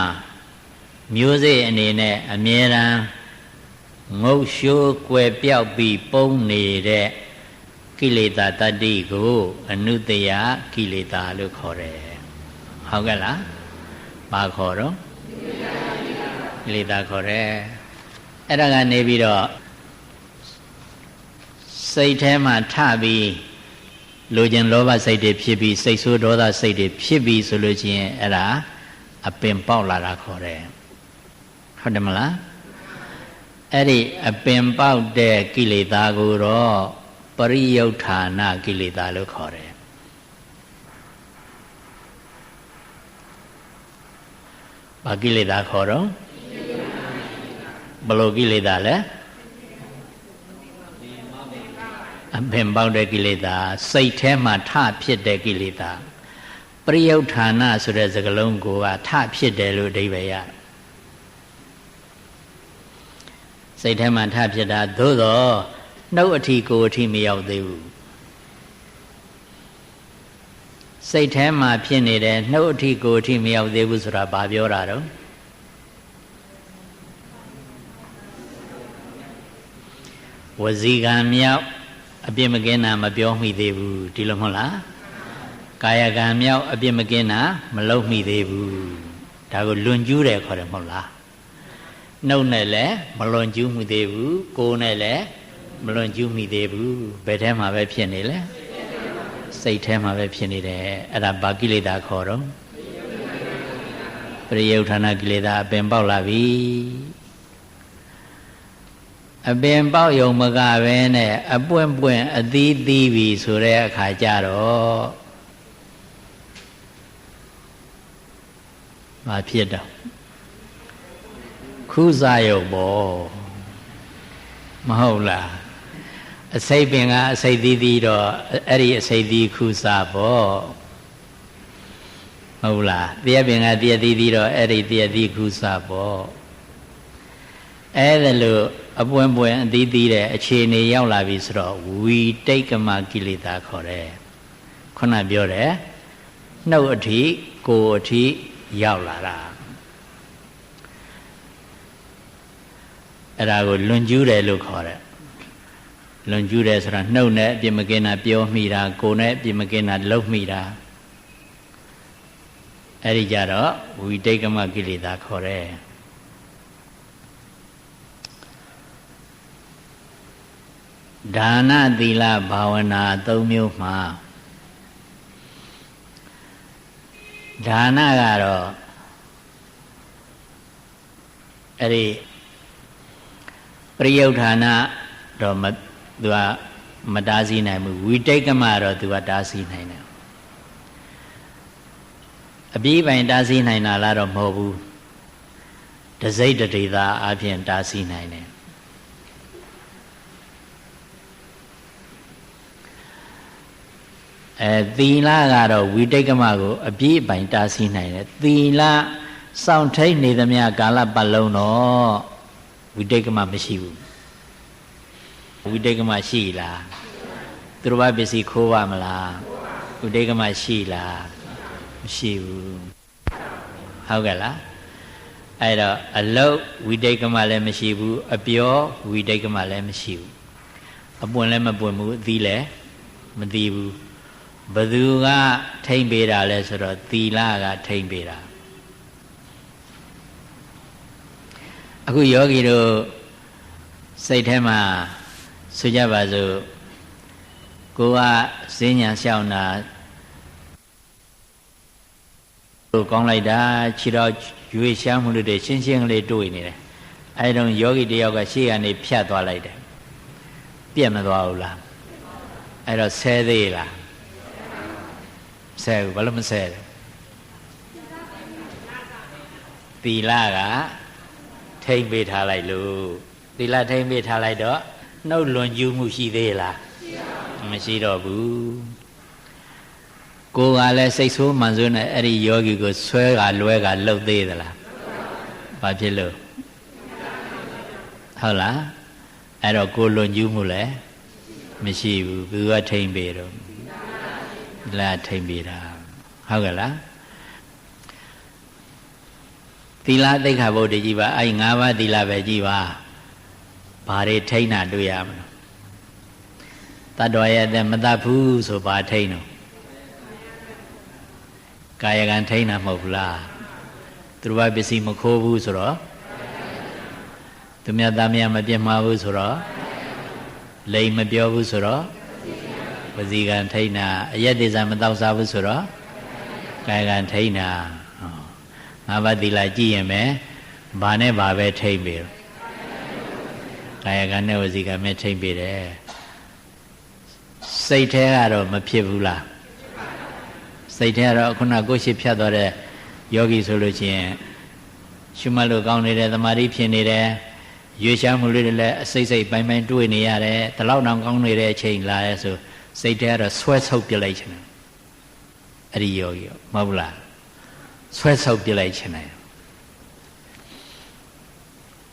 မျိုးစေ့အနေနဲ့အမြဲတမ်းငုတ်ရှိုးကွယ်ပြောက်ပြီးပုံနေတဲ့ကိလေသာတတ္တိကိုအနုတ္တယကိလေသာလို့ခေါ်တယ်ဟုတ်ကဲ့လားဘာခေါ်တော့ကိလေသာခေါ်တယ်အဲ့ဒါကနေပြီးတော့စိတ်ထဲမှာထပြီးလိုချင်လောဘစိတ်တွေဖြစ်ပြီးစိတ်ဆိုးဒေါသစိတ်တွေဖြစ်ပြီးဆိုလို့ချင်းအဲ့ဒါအပင်ပေါက်လာတာခေါ်တယ်ဟုတ်တယ်မလားအဲ့ဒီအပင်ပေါက်တဲ့ကိလေသာကိုတော့ပရိယုဌာဏကိလေသာလို့ခေါ်တယ်ဘာကိလေသာခေါ်တော့ဘယ်လိုကိလေသာလဲအပင်ပေါက်တဲ့ကိလေသာစိတ်ထဲမှာထဖြစ်တဲ့ကိလေသာပရိယုဌာဏဆိုတဲ့စကားလုံးကိုထဖြစ်တယ်လို့အဓိပ္ပာယ်ရစိတ်ထဲမှာထဖြစ်တာသို့တော့နှုတ်အထီကိုအထီမရောက်သေးဘူးစိတ်ထဲမှာဖြစ်နေတယ်နှုတ်အထီကိုအထီမရောက်သေးဘူးဆိုတာဘာပြောတာတော့ဝစီကံမြောက်အပြစ်မကင်းတာမပြောမိသေးဘူးဒီလိုမဟုတ်လားကာယကံမြောက်အပြစ်မကင်းတာမလုပ်မိသေးဘူးဒါကိုလွန်ကျူးတယ်ခေါ်တယ်မဟုတ်လားနှုတ်နဲ့လည်းမလွန်ကျူးမိသေးဘူးကိုယ်နဲ့လည်းမလွန်ကျူးမိသေးဘူးဘယ်ထဲမှာပဲဖြစ်နေလဲစိတ်ထဲမှာပဲဖြစ်နေတယ်အဲ့ဒါဘာကိလေသာခေါ်တော့ပရိယုဌာဏကိလေသာအပင်ပေါက်လာပြီအပင်ပေါက်ယုံမကပဲနဲ့အပွင့်ပွင့်အသီးသီးပြီဆိုတဲ့အခါကျတော့မဖြစ်တော့ခုစားယုံပေါ့မဟုတ်လားအစိတ်ပင်ကအစိတ်သီးသီးတော့အဲ့ဒီအစိတ်သီးခုစားပေါ့ဟုတ်လားတရားပင်ကတရားသီးသီးတော့အဲ့ဒီတရားသီးခုစားပေါ့အဲ့ဒါလို့အပွင့်ပွင့်အသီးသီးတဲ့အခြေအနေရောက်လာပြီဆိုတော့ဝီတိတ်ကမကိလေသာခေါ်တယ်ခုနပြောတယ်နှုတ်အထိကိုယ်အထိရောက်လာတာအဲ့ဒါကိုလွန်ကျူးတယ်လို့ခေါ်တယ်လွန်ကျူးတယ်ဆိုတာနှုတ်နဲ့အပြစ်မကင်းတာပြောမိတာကိုယ်နဲ့အပြစ်မကင်းတာလုပ်မိတာအဲ့ဒီကြတော့ဝိတိတ်ကမကိလေသာခေါ်တယ်ဒါနသီလဘာဝနာ၃မျိုးမှာဒါနကတော့အဲ့ဒီပရိယုဌာဏတော့သူကမတားဆီးနိုင်ဘူးဝိတိတ်ကမတော့သူကတားဆီးနိုင်တယ်အပြီးပိုင်တားဆီးနိုင်တာလားတော့မဟုတ်ဘူးတစိတ်တရေသာအပြင်တားဆီးနိုင်တယ်သီလကတော့ဝိတိတ်ကမကိုအပြည့်ပိုင်တားဆီးနိုင်တယ်သီလစောင့်ထိန်နေသမျှကာလပတ်လုံးတော့ဝိတိတ်ကမမရှိဘူးဝိတိတ်ကမရှိလားသူတော်ဘာပစ္စည်းခိုးပါမလားဝိတိတ်ကမရှိလားမရှိဘူးဟုတ်ကဲ့လားအဲ့တော့အလုတ်ဝိတိတ်ကမလည်းမရှိဘူးအပြောဝိတိတ်ကမလည်းမရှိဘူးအပွင့်လည်းမပွင့်ဘူးအသီးလည်းမသီးဘူးဘသူကထိမ့်ပေးတာလဲဆိုတော့သီလကထိမ့်ပေးတာအခုယောဂီတို့စိတ်ထဲမှာဆိုကြပါစို့ကိုကဈဉ္ညာလျှောက်တာတို့ကောင်းလိုက်တာခြေတော့ရွေရှားမှုတွေရှင်းရှင်းလေးတွေ့နေတယ်အဲဒါယောဂီတယောက်ကရှေ့ကနေဖြတ်သွားလိုက်တယ်ပြက်မသွားဘူးလားအဲ့တော့ဆဲသေးလားဆဲဘူးဘာလို့မဆဲလဲသီလကထိမ့်ပေးထားလိုက်လို့သီလထိမ့်ပေးထားလိုက်တော့နှုတ်လွန်ကျူးမှုရှိသေးလား မရှိတော့ဘူးကိုယ်ကလည်းစိတ်ဆိုးမှန်ဆိုးနဲ့အဲ့ဒီယောဂီကိုဆွဲကလွဲကလှုပ်သေးသလားဘာဖြစ်လို့ဟုတ်လားအဲ့တော့ကိုလွန်ကျူးမှုလည်းမရှိဘူးဘယ်ကထိမ့်ပေတော့လာထိမ့်ပေတာဟုတ်ကဲ့လားသီလသိက္ခာပုဒ်ကြီးပါအဲ့၅ပါးသီလပဲကြည်ပါဘာတွေထိမ့်တာတွေ့ရမလို့တတ္တဝါရဲ့အသက်မတတ်ဘူးဆိုဘာထိမ့်တော့ကာယကံထိမ့်တာမဟုတ်ဘူးလားသူတို့ဘာပစ္စည်းမခိုးဘူးဆိုတော့သူများသားများမပြတ်မှားဘူးဆိုတော့လိမ်မပြောဘူးဆိုတော့ဝစီကံထိမ့်တာအယက်ဒေဇာမတောက်စားဘူးဆိုတော့ကာယကံထိမ့်တာငါးပါးသီလကြည့်ရင်ပဲဘာနဲ့ဘာပဲထိမ့်ပြီကာယကံနဲ့ဝစီကံနဲ့ထိမ့်ပြီတယ်စိတ်แท้ကတော့မဖြစ်ဘူးလားစိတ်แท้ကတော့ခုနကိုယ်ရှိဖြတ်သွားတဲ့ယောဂီဆိုလို့ရှိရင်ရှုမှတ်လို့ကောင်းနေတယ်သမာဓိဖြစ်နေတယ်ရွေးရှားမှုလေးတွေလည်းအစိတ်စိတ်ပိုင်းပိုင်းတွေ့နေရတယ်ဒီလောက်တောင်ကောင်းနေတဲ့အချိန်လာရဲဆိုစိတ်แท้ကတော့ဆွဲဆုပ်ပြလိုက်ချင်တယ်အဲ့ဒီယောဂီမဟုတ်လားဆွဲဆုပ်ပြလိုက်ချင်တယ်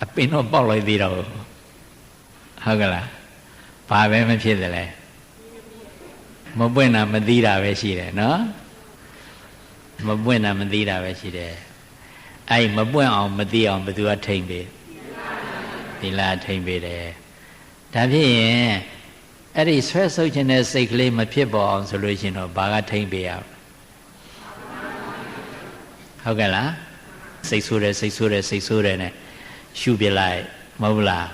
အပင်တော့ပေါက်လိုက်သေးတော့ဟုတ်ကလားဘာပဲမဖြစ်တယ်လဲမပွင့်တာမသိတာပဲရှိတယ်နော်မပွင့်တာမသိတာပဲရှိတယ်အဲ့မပွင့်အောင်မသိအောင်ဘယ်သူကထိမ့်ပေးသီလထိမ့်ပေးတယ်ဒါဖြစ်ရင်အဲ့ဒီဆွဲဆုပ်ခြင်းတဲ့စိတ်ကလေးမဖြစ်ပေါ်အောင်ဆိုလို့ရှိရင်တော့ဘာကထိမ့်ပေးရဟုတ်ကဲ့လားစိတ်ဆိုးတယ်စိတ်ဆိုးတယ်စိတ်ဆိုးတယ်နဲ့ရှုပြလိုက်မဟုတ်လား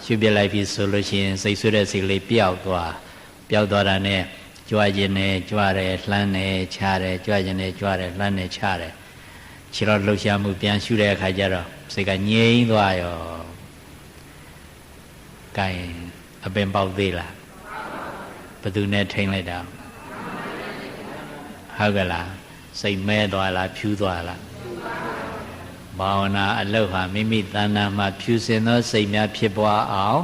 ရှုပြလိုက်ပြီဆိုလို့ရှိရင်စိတ်ဆိုးတဲ့စိတ်ကလေးပျောက်သွားတာနဲ့ကြွခြင်းနဲ့ကြွတယ်လှမ်းတယ်ချတယ်ကြွခြင်းနဲ့ကြွတယ်လှမ်းတယ်ချတယ်ခြေတော့လှုပ်ရှားမှုပြန်ရှုတဲ့အခါကျတော့စိတ်ကငြိမ်းသွားရောကဲအပင်ပေါက်သေးလားဘယ်သူနဲ့ထိမ့်လိုက်တာဟုတ်ကဲ့လားစိတ်မဲသွားလားဖြူးသွားလားဘာဝနာအလုပ်ဟာမိမိတဏ္ဍာမှာဖြူစင်သောစိတ်များဖြစ်ပွားအောင်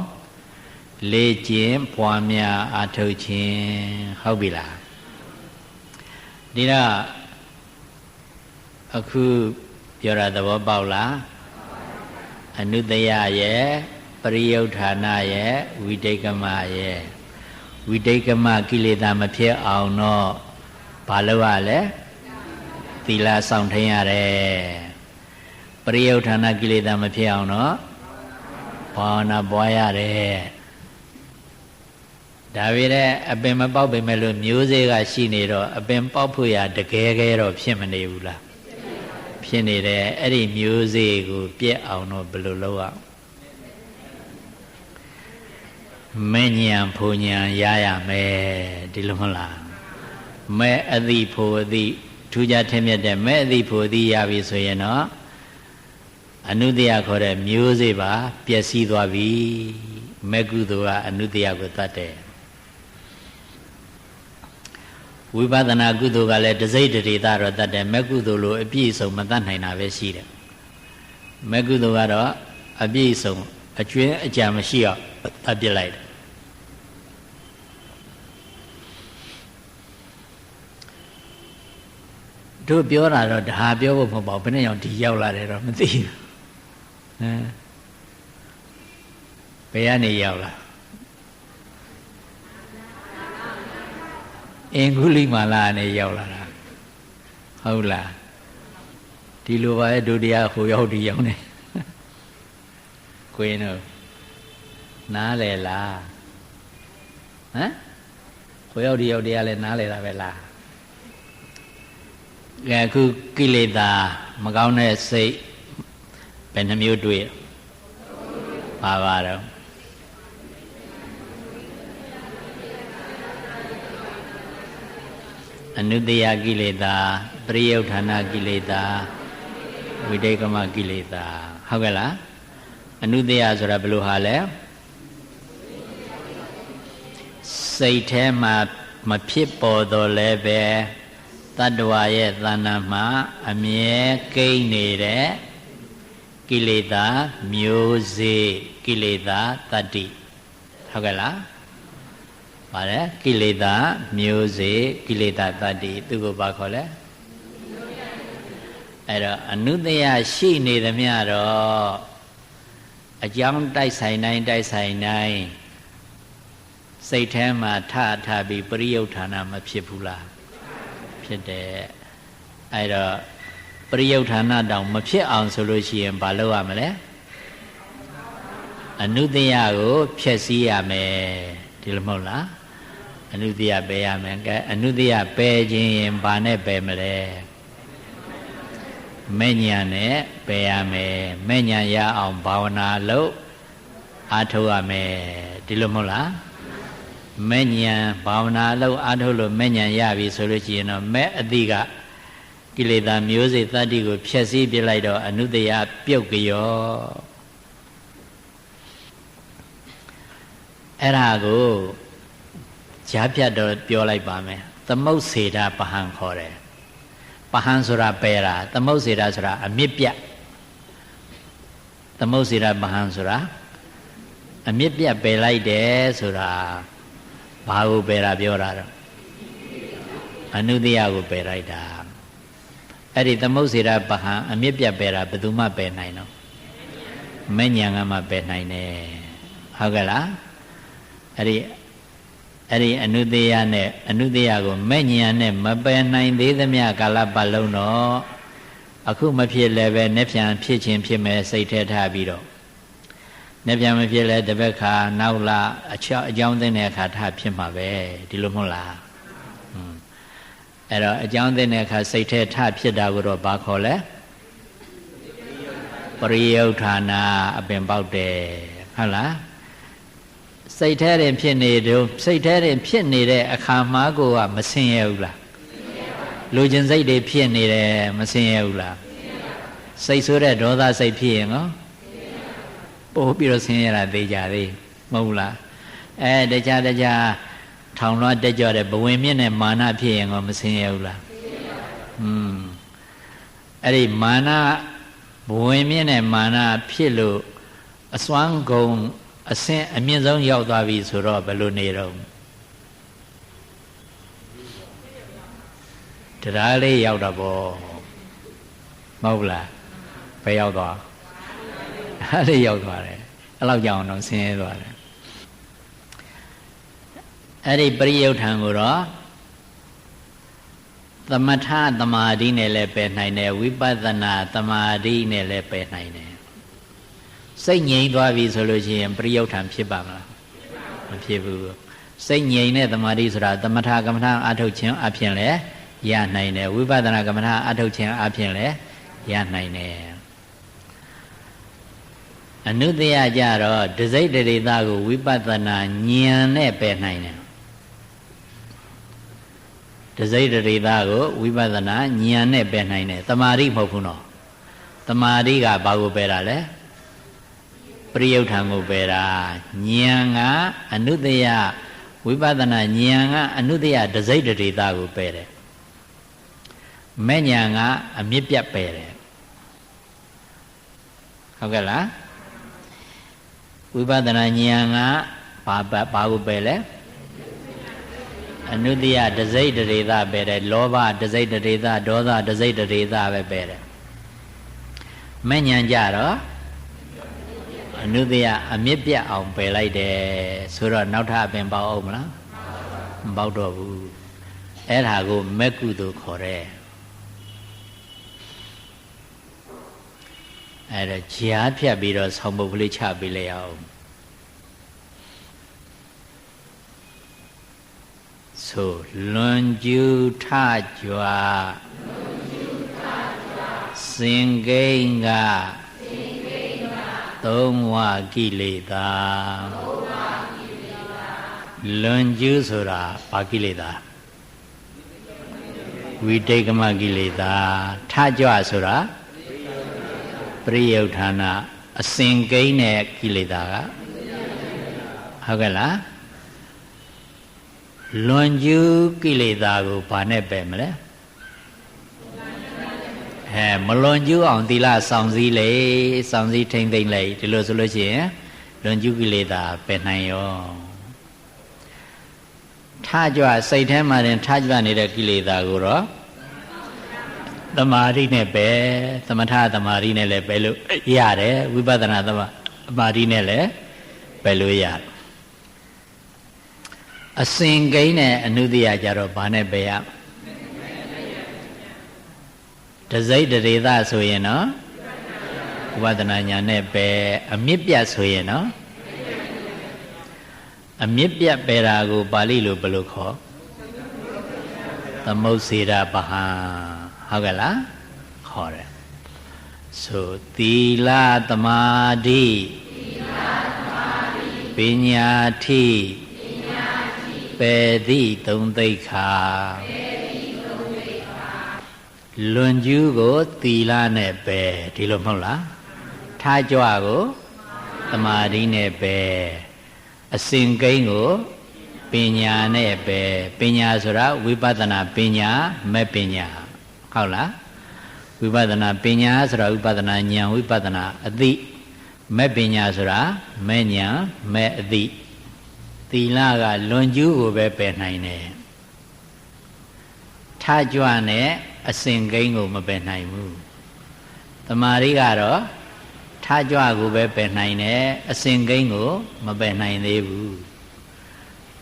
လေ့ကျင့်ပွားများအားထုတ်ခြင်းဟုတ်ပြီလားဒီတော့အခုပြောတာသဘောပေါက်လားအနုတ္တယရဲ့ပရိယုဌာဏရဲ့ဝိတိတ်ကမရဲ့ဝိတိတ်ကမကိလေသာမဖြစ်အောင်တော့ဘာလို့ရလဲသီလဆောင်ထင်းရတယ်ပရိယုဌာဏကိလေသာမဖြစ်အောင်တော့ဘာဝနာပွားရတယ်ဒါပေမဲ့အပင်မပေါက်ပေမဲ့လို့မျိုးစေ့ကရှိနေတော့အပင်ပေါက်ဖို့ရတကယ်ကဲတော့ဖြစ်မနေဘူးလားဖြစ်နေတယ်အဲ့ဒီမျိုးစေ့ကိုပြက်အောင်တော့ဘယ်လိုလုပ်အောင်မဲ့ညံဖူညံရရမယ်ဒီလိုမဟုတ်လားမဲ့အသိဖို့အသိထူးခြားထင်မြတ်တဲ့မဲ့အသိဖို့အသိရပြီဆိုရင်တော့အနုတ္တယခေါ်တဲ့မျိုးစေ့ပါပျက်စီးသွားပြီမဲ့ကုသိုလ်ကအနုတ္တယကိုတတ်တယ်ဝိပဿနာကုသိုလ်ကလည်းတစိတ်တရေသားတော့တတ်တယ်မဲ့ကုသိုလ်လိုအပြည့်အစုံမတတ်နိုင်တာပဲရှိတယ်မဲ့ကုသိုလ်ကတော့အပြည့်အစုံအကျွင်းအကြံမရှိအောင်တတ်ပြလိုက်တယ်တို့ပြောတာတော့ဒါပြောဖို့မဟုတ်ပါဘူးဘယ်နဲ့ကြောင့်ဒီရောက်လာတယ်တော့မသိဘူးဘယ်ကနေရောက်လာအင်္ဂုလိမာလာနဲ့ရောက်လာတာဟုတ်လားဒီလိုပါရဲ့ဒုတိယဟိုရောက်ဒီရောက်နေကိုင်းတို့နားလေလားဟမ်ဟိုရောက်ဒီရောက်တရားလဲနားလေတာပဲလားကဲအခုကိလေသာမကောင်းတဲ့စိတ်ဘယ်နှမျိုးတွေ့ပါတော့အနုတ္တယကိလေသာပရိယုဌာဏကိလေသာဝိတိတ်ကမကိလေသာဟုတ်ကဲ့လားအနုတ္တယဆိုတာဘယ်လိုဟာလဲစိတ်ထဲမှာမဖြစ်ပေါ်တော့လဲပဲတတ္တဝါရဲ့သဏ္ဍာန်မှာအမြဲကိန်းနေတဲ့ကိလေသာမျိုးစေ့ကိလေသာတတ္တိဟုတ်ကဲ့လား ပါတယ်ကိလေသာမျိုးစေ့ကိလေသာတတ္တိသူကိုဘာခေါ်လဲအဲ့တော့အနုတ္တယရှိနေသမျှတော့အကြောင်းတိုက်ဆိုင်တိုင်းစိတ်ထဲမှာထပြီးပရိယုဌာဏမဖြစ်ဘူးလားဖြစ်တယ်အဲ့တော့ပရိယုဌာဏတောင်မဖြစ်အောင်ဆိုလို့ရှိရင်ဘာလုပ်ရမလဲအနုတ္တယကိုဖျက်ဆီးရမယ်ဒီလိုမဟုတ်လားအနုတ္တယပယ်ရမယ်ကဲအနုတ္တယပယ်ခြင်းရင်ဘာနဲ့ပယ်မလဲမဲ့ညာနဲ့ပယ်ရမယ်မဲ့ညာရအောင်ဘာဝနာလုပ်အားထုတ်ရမယ်ဒီလိုမဟုတ်လားမဲ့ညာဘာဝနာလုပ်အားထုတ်လို့မဲ့ညာရပြီဆိုလို့ရှိရင်တော့မဲ့အတိကကိလေသာမျိုးစေ့တတ္တိကိုဖျက်ဆီးပြလိုက်တော့အနုတ္တယပြုတ်ကြောအဲ့ဒါကိုဈာပြတ်တော့ပြောလိုက်ပါမယ်သမုတ်စေတာပဟံခေါ်တယ်ပဟံဆိုတာပယ်တာသမုတ်စေတာဆိုတာအမြစ်ပြတ်သမုတ်စေတာပဟံဆိုတာအမြစ်ပြတ်ပယ်လိုက်တယ်ဆိုတာဘာကိုပယ်တာပြောတာတော့အနုတ္တယကိုပယ်လိုက်တာအဲ့ဒီသမုတ်စေတာပဟံအမြစ်ပြတ်ပယ်တာဘယ်သူမှပယ်နိုင်တော့မဲ့ညာကမှပယ်နိုင်တယ်ဟုတ်ကဲ့လားအဲ့ဒီအနုတ္တယနဲ့အနုတ္တယကိုမဲ့ညာနဲ့မပယ်နိုင်သေးသမျှကာလပတ်လုံးတော့အခုမဖြစ်လည်းပဲနှစ်ပြန်ဖြစ်ခြင်းဖြစ်မယ်စိတ်ထဲထားပြီးတော့နှစ်ပြန်မဖြစ်လဲတစ်ပတ်ခါနောက်လာအကြောင်းသိတဲ့အခါထားဖြစ်မှာပဲဒီလိုမဟုတ်လားအဲ့တော့အကြောင်းသိတဲ့အခါစိတ်ထဲထားဖြစ်တာကိုတော့ဘာခေါ်လဲပရိယုဌာဏအပင်ပေါက်တယ်ဟုတ်လားစိတ်ထဲတင်ဖြစ်နေတော့စိတ်ထဲတင်ဖြစ်နေတဲ့အခါမှာကိုကမဆင်းရဲဘူးလားလူကျင်စိတ်တွေဖြစ်နေတယ်မဆင်းရဲဘူးလားစိတ်ဆိုးတဲ့ဒေါသစိတ်ဖြစ်ရင်ရောပို့ပြီးတော့ဆင်းရဲတာသိကြသေးမဟုတ်လားတခြားထောင်လွှားတက်ကြတဲ့ဘဝင်မြင့်တဲ့မာနဖြစ်ရင်ရောမဆင်းရဲဘူးလားအဲ့ဒီမာနဘဝင်မြင့်တဲ့မာနဖြစ်လို့အစွမ်းကုန်အဆင့်အမြင့်ဆုံးရောက်သွားပြီဆိုတော့ဘယ်လိုနေတော့တရားလေးရောက်တော့ဗောမဟုတ်လားဘယ်ရောက်သွားအဲ့ဒီရောက်သွားတယ်အဲ့လောက်ကြောင်တော့ဆင်းရဲသွားတယ်အဲ့ဒီပရိယုဌံကိုတော့သမထသမာဓိနဲ့လည်းပယ်နိုင်တယ်ဝိပဿနာသမာဓိနဲ့လည်းပယ်နိုင်တယ်စိတ်ငြိမ်သွားပြီဆိုလို့ရှိရင်ပရိယုဌံဖြစ်ပါမလားမဖြစ်ဘူးစိတ်ငြိမ်တဲ့သမာဓိဆိုတာသမထကမ္မထာအထုတ်ခြင်းအပြင်လည်းရနိုင်တယ်ဝိပဿနာကမ္မထာအထုတ်ခြင်းအပြင်လည်းရနိုင်တယ်အနုတ္တယကြတော့ဒစိတ်တရေသကိုဝိပဿနာဉာဏ်နဲ့ပယ်နိုင်တယ်ဒစိတ်တရေသကိုဝိပဿနာဉာဏ်နဲ့ပယ်နိုင်တယ်တမာတိမဟုတ်ဘူးနော်တမာတိကဘာကိုပယ်တာလဲပရိယုဌံကိုပယ်တာဉာဏ်ကအနုတ္တယဝိပဿနာဉာဏ်ကအနုတ္တယဒစိတ်တရေသကိုပယ်တယ်မဲ့ဉာဏ်ကအမြစ်ပြတ်ပယ်တယ်ဟုတ်ကဲ့လားဝိပဿနာဉာဏ်ကဘာကိုပယ်လဲအနုတ္တယဒစိတ်တရေသပယ်တယ်လောဘဒစိတ်တရေသဒေါသဒစိတ်တရေသပဲပယ်တယ်မဲ့ဉာဏ်ကြတော့အနုတ္တယအမြစ်ပြတ်အောင်ပယ်လိုက်တယ်ဆိုတော့နောက်ထပ်အပင်ပေါက်အောင်မလားမပေါက်တော့ဘူးအဲ့ဒါကိုမက္ကုသိုလ်ခေါ်တယ်အဲ့ဒါကြားဖြတ်ပြီးတော့ဆောင်းပုတ်ကလေးချပေးလိုက်အောင်ဆိုလွန်ကျူးထကြွားစင်ကိန်းကသုံးဝကိလေသာလွန်ကျူးဆိုတာဘာကိလေသာဝိတိတ်ကမကိလေသာထကြွဆိုတာပရိယုဌာဏအစင်ကိန်းတဲ့ကိလေသာကဟုတ်ကဲ့လားလွန်ကျူးကိလေသာကိုဘာနဲ့ပယ်မလဲမလွန်ကျူးအောင်သီလဆောင်စည်းလေဆောင်စည်းထိမ့်သိမ့်လိုက်ဒီလိုဆိုလို့ရှိရင်လွန်ကျူးကိလေသာပယ်နိုင်ရော ထားကြွစိတ်ထဲမှာတင်ထားကြွနေတဲ့ကိလေသာကိုတော့သမာဓိနဲ့ပဲသမထသမာဓိနဲ့လည်းပဲလို့ရတယ်ဝိပဿနာသမာဓိနဲ့လည်းပဲလို့ရတယ်အစဉ်ကိန်းနဲ့အနုတ္တိယကြတော့ဘာနဲ့ပဲရတစိတ်တရေသဆိုရင်နော်ဝိပဿနာညာနဲ့ပဲအမြင့်ပြတ်ဆိုရင်နော်အမြင့်ပြတ်ပဲတာကိုပါဠိလိုဘယ်လိုခေါ်သမုတ်စေတပဟံဟုတ်ကဲ့လားခေါ်တယ်ဆိုသီလသမာဓိပညာထိပေတိသုံးသိက္ခာလွန်ကျူးကိုသီလနဲ့ပဲဒီလိုမဟုတ်လားထားကြွကိုသမာဓိနဲ့ပဲအစဉ်ကိန်းကိုပညာနဲ့ပဲပညာဆိုတာဝိပဿနာပညာမဲ့ပညာဟုတ်လားဝိပဿနာပညာဆိုတာဝိပဿနာဉာဏ်ဝိပဿနာအသိမဲ့ပညာဆိုတာမဲ့ဉာဏ်မဲ့အသိသီလကလွန်ကျူးကိုပဲပယ်နိုင်တယ်ထားကြွနဲ့အစဉ်ကိန်းကိုမပယ်နိုင်ဘူးသမာဓိကတော့ထားကြွကိုပဲပယ်နိုင်တယ်အစဉ်ကိန်းကိုမပယ်နိုင်သေးဘူး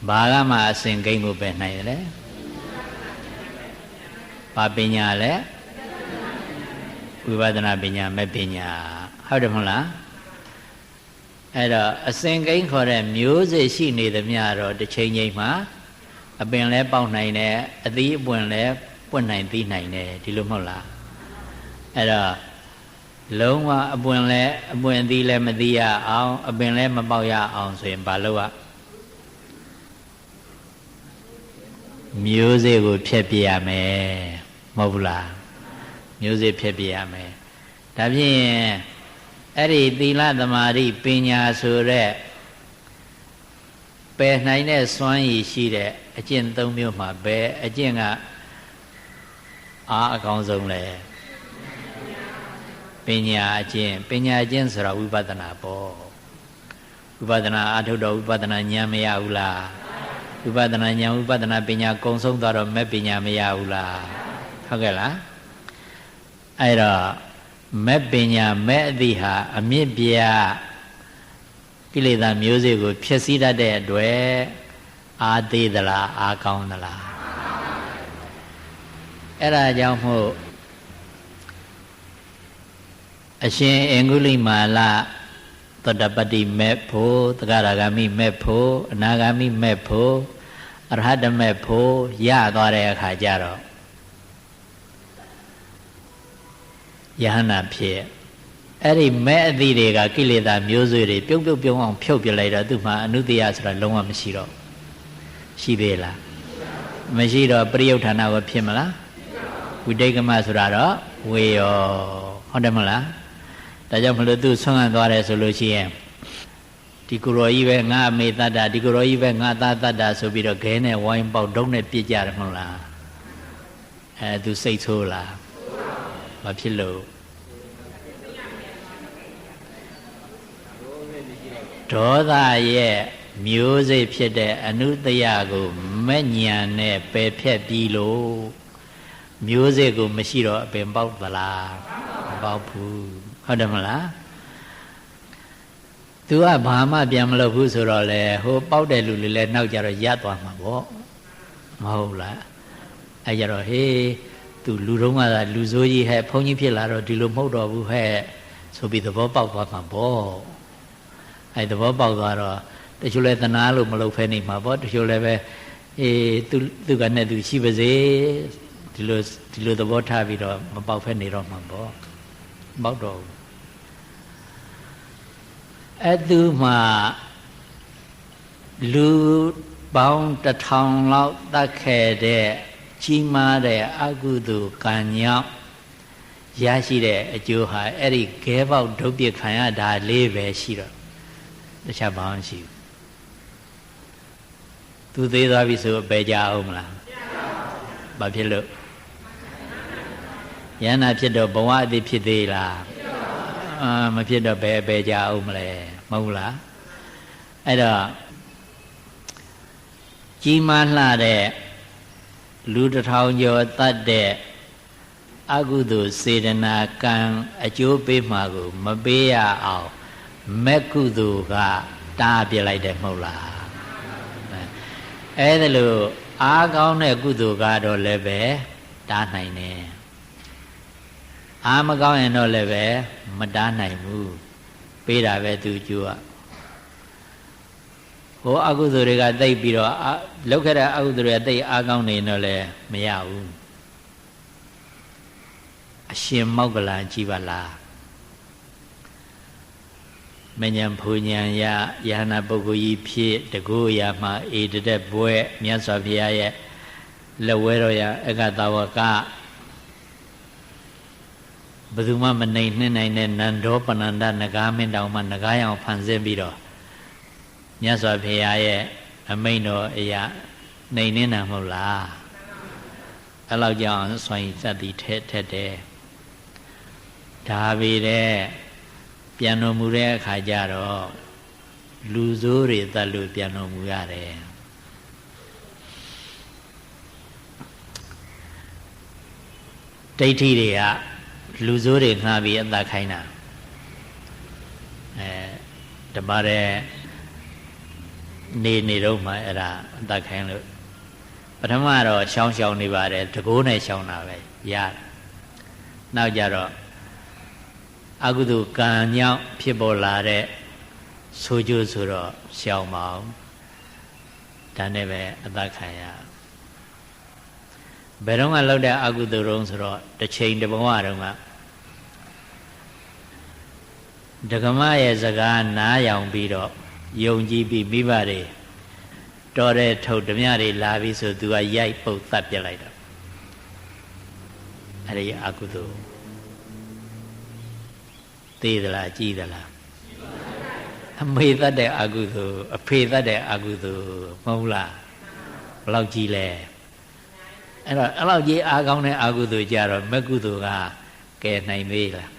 ဘာကမှအစဉ်ကိန်းကိုပယ်နိုင်တယ်ဘာပညာလဲဝိပဿနာပညာမဲ့ပညာဟုတ်တယ်မဟုတ်လားအဲ့တော့အစဉ်ကိန်းခေါ်တဲ့မျိုးစေ့ရှိနေသမျှတော့တစ်ချိန်ချိန်မှာအပင်လဲပေါက်နိုင်တယ်အသီးအပွင့်လဲပွင့်နိုင်သိနိုင်တယ်ဒီလိုမဟုတ်လားအဲ့တော့လုံးဝအပွင့်လဲအပွင့်အသီးလဲမသိရအောင်အပင်လဲမပေါက်ရအောင်ဆိုရင်ဘာလို့ရမျိုးစေ့ကိုဖျက်ပြရမယ်မဟုတ်ဘူးလားမျိုးစေ့ဖျက်ပြရမယ်ဒါဖြင့်အဲ့ဒီသီလသမာဓိပညာဆိုတဲ့ပယ်နိုင်တဲ့စွမ်းရည်ရှိတဲ့အကျင့်၃မျိုးမှာပဲအကျင့်ကအားအကောင်းဆုံးလဲပညာအကျင့်ဆိုတာဝိပဿနာပေါ့ဝိပဿနာအထုတ်တော့ဝိပဿနာဉာဏ်မရဘူးလားဝိပဿနာဉာဏ်ဝိပဿနာပညာကုံဆုံးသွားတော့မဲ့ပညာမရဘူးလားဟုတ်ကဲ့လားအဲ့တော့မဲ့ပညာမဲ့အသိဟာအမြင့်ပြကိလေသာမျိုးစေ့ကိုဖျက်ဆီးတတ်တဲ့အတွက်အားသေးသလားအားကောင်းသလားအဲ့ဒါကြောင့်မို့အရှင်အင်္ဂုလိမာလသောတပတ္တိမဲ့ဖို့သဂရဂမိမဲ့ဖို့အနာဂမိမဲ့ဖို့အရဟတမဲ့ဖို့ရသွားတဲ့အခါကျတော့ယဟနာဖြစ်အဲ့ဒီမဲ့အသီးတွေကကိလေသာမျိုးစုတွေပြုတ်ပြုံအောင်ဖြုတ်ပြလိုက်တော့သူ့မှာအနုတ္တိယဆိုတာလုံးဝမရှိတော့ရှိသေးလားမရှိတော့ပရိယုဌာဏကိုဖြစ်မလားဝိတိတ်ကမဆိုတာတော့ဝေယောဟုတ်တယ်မလားဒါကြောင့်မလို့သူဆွမ်းခံသွားတယ်ဆိုလို့ရှိရင်ဒီကိုရောကြီးပဲငါအမေတတ္တာဒီကိုရောကြီးပဲငါသားတတ္တာဆိုပြီးတော့ခဲနဲ့ဝိုင်းပေါက်ဒုံးနဲ့ပြစ်ကြတယ်မဟုတ်လားသူစိတ်ဆိုးလားဘာဖြစ်လို့ဒေါသရဲ့မျိုးစေ့ဖြစ်တဲ့အနုတ္တယကိုမဲ့ညာနဲ့ပယ်ဖြတ်ပြီးလို့မျိုးစေ့ကိုမရှိတော့အပင်ပေါက်သလားမပေါက်ဘူးဟုတ်တယ်မလားသူကဘာမှပြန်မလုပ်ဘူးဆိုတော့လေဟိုပေါက်တဲ့လူတွေလည်းနောက်ကြတော့ရပ်သွားမှာပေါ့မဟုတ်လားအဲကြတော့ဟေးသူလူတုံးကလူဆိုးကြီးဟဲ့ဘုန်းကြီးဖြစ်လာတော့ဒီလိုမဟုတ်တော့ဘူးဟဲ့ဆိုပြီးသဘောပေါက်သွားမှာပေါ့အဲသဘောပေါက်သွားတော့တချို့လဲသနာလို့မလုပ်ဖဲနေမှာပေါ့တချို့လည်းပဲသူကနဲ့သူရှိပါစေဒီလိုသဘောထားပြီးတော့မပေါက်ဖဲနေတော့မှာပေါ့မပေါက်တော့ဘူးအဲ့သူမှာလူပေါင်း1000လောက်တတ်ခဲ့တဲ့ကြီးမားတဲ့အကုသိုလ်ကံကြောင့်ရရှိတဲ့အကျိုးဟာအဲ့ဒီခဲပေါက်ဒုတ်ပြခံရတာလေးပဲရှိတော့တခြားဘာမှမရှိဘူးသူသေးသွားပြီဆိုပဲကြအောင်မလားဘာဖြစ်လို့ယန္နာဖြစ်တော့ဘဝအတိဖြစ်သေးလားမဖြစ်တော့ပဲကြအောင်မလဲမဟုတ်လားအဲ့တော့ ကြီးမားလှတဲ့လူတစ်ထောင်ကျော်တတ်တဲ့အကုသိုလ်စေတနာကံအကျိုးပေးမှာကိုမပေးရအောင်မဲ့ကုသိုလ်ကတားပြလိုက်တယ်မဟုတ်လားအဲ့ဒါလို့အားကောင်းတဲ့ကုသိုလ်ကတော့လည်းပဲတားနိုင်တယ်အားမကောင်းရင်တော့လည်းပဲမတားနိုင်ဘူးပေးတာပဲသူကျိုးอ่ะဟိုအကုသိုလ်တွေကတိတ်ပြီးတော့လောက်ခဲ့တဲ့အကုသိုလ်တွေကတိတ်အားကောင်းနေတော့လည်းမရဘူးအရှင်မောက္ကလံကြည်ပါလားမဉ္ဇဉ်ဖူဉ္ဇဉ်ရယဟနာပုဂ္ဂိုလ်ကြီးဖြစ်တကူရာမှာဧတတက်ဘွဲမြတ်စွာဘုရားရဲ့လက်ဝဲတော်ရအကတဝကဘယ်သူမှမနိုင်နှင်းနိုင်တဲ့နန္ဒောပနန္ဒနဂါမင်းတောင်မှနဂါရောင်ဖန်ဆင်းပြီးတော့မြတ်စွာဘုရားရဲ့အမိန့်တော်အရာနိုင်နေတာမဟုတ်လားအဲ့လောက်ကြောင့်ဆွမ်းစက်တီထက်တယ်ဒါပေတဲ့ပြန်တော်မူတဲ့အခါကျတော့လူဆိုးတွေတတ်လို့ပြန်တော်မူရတယ်ဒိဋ္ဌိတွေကလူဆိုးတွေငှားပြီးအသက်ခိုင်းတာဓမ္မတဲ့နေတော့မှအဲ့ဒါအသက်ခိုင်းလို့ပထမတော့ရှောင်းနေပါတယ်တကိုးနဲ့ရှောင်းတာပဲရတယ်နောက်ကြတော့အကုသိုလ်ကံကြောင့်ဖြစ်ပေါ်လာတဲ့ဆိုကြဆိုတော့ရှောင်းမအောင်ဒါနဲ့ပဲအသက်ခံရဘယ်တော့မှလောက်တဲ့အကုသိုလ်တုံးဆိုတော့တစ်ချိန်တစ်ဘဝတုန်းကဒကမရဲ့စကားနားယောင်ပြီးတော့ယုံကြည်ပြီးမိဘတွေတော်တဲ့ထုတ်ဓမြတွေလာပြီးဆိုသူကရိုက်ပုတ်သတ်ပြလိုက်တာအဲ့ဒီအကုသိုလ်သိသလားကြည်သလားအမေသတ်တဲ့အကုသိုလ်အဖေသတ်တဲ့အကုသိုလ်မဟုတ်လားဘယ်လောက်ကြီးလဲအဲ့တော့အဲ့လောက်ကြီးအားကောင်းတဲ့အကုသိုလ်ကြတော့မကုသိုလ်ကကယ်နိုင်သေးလား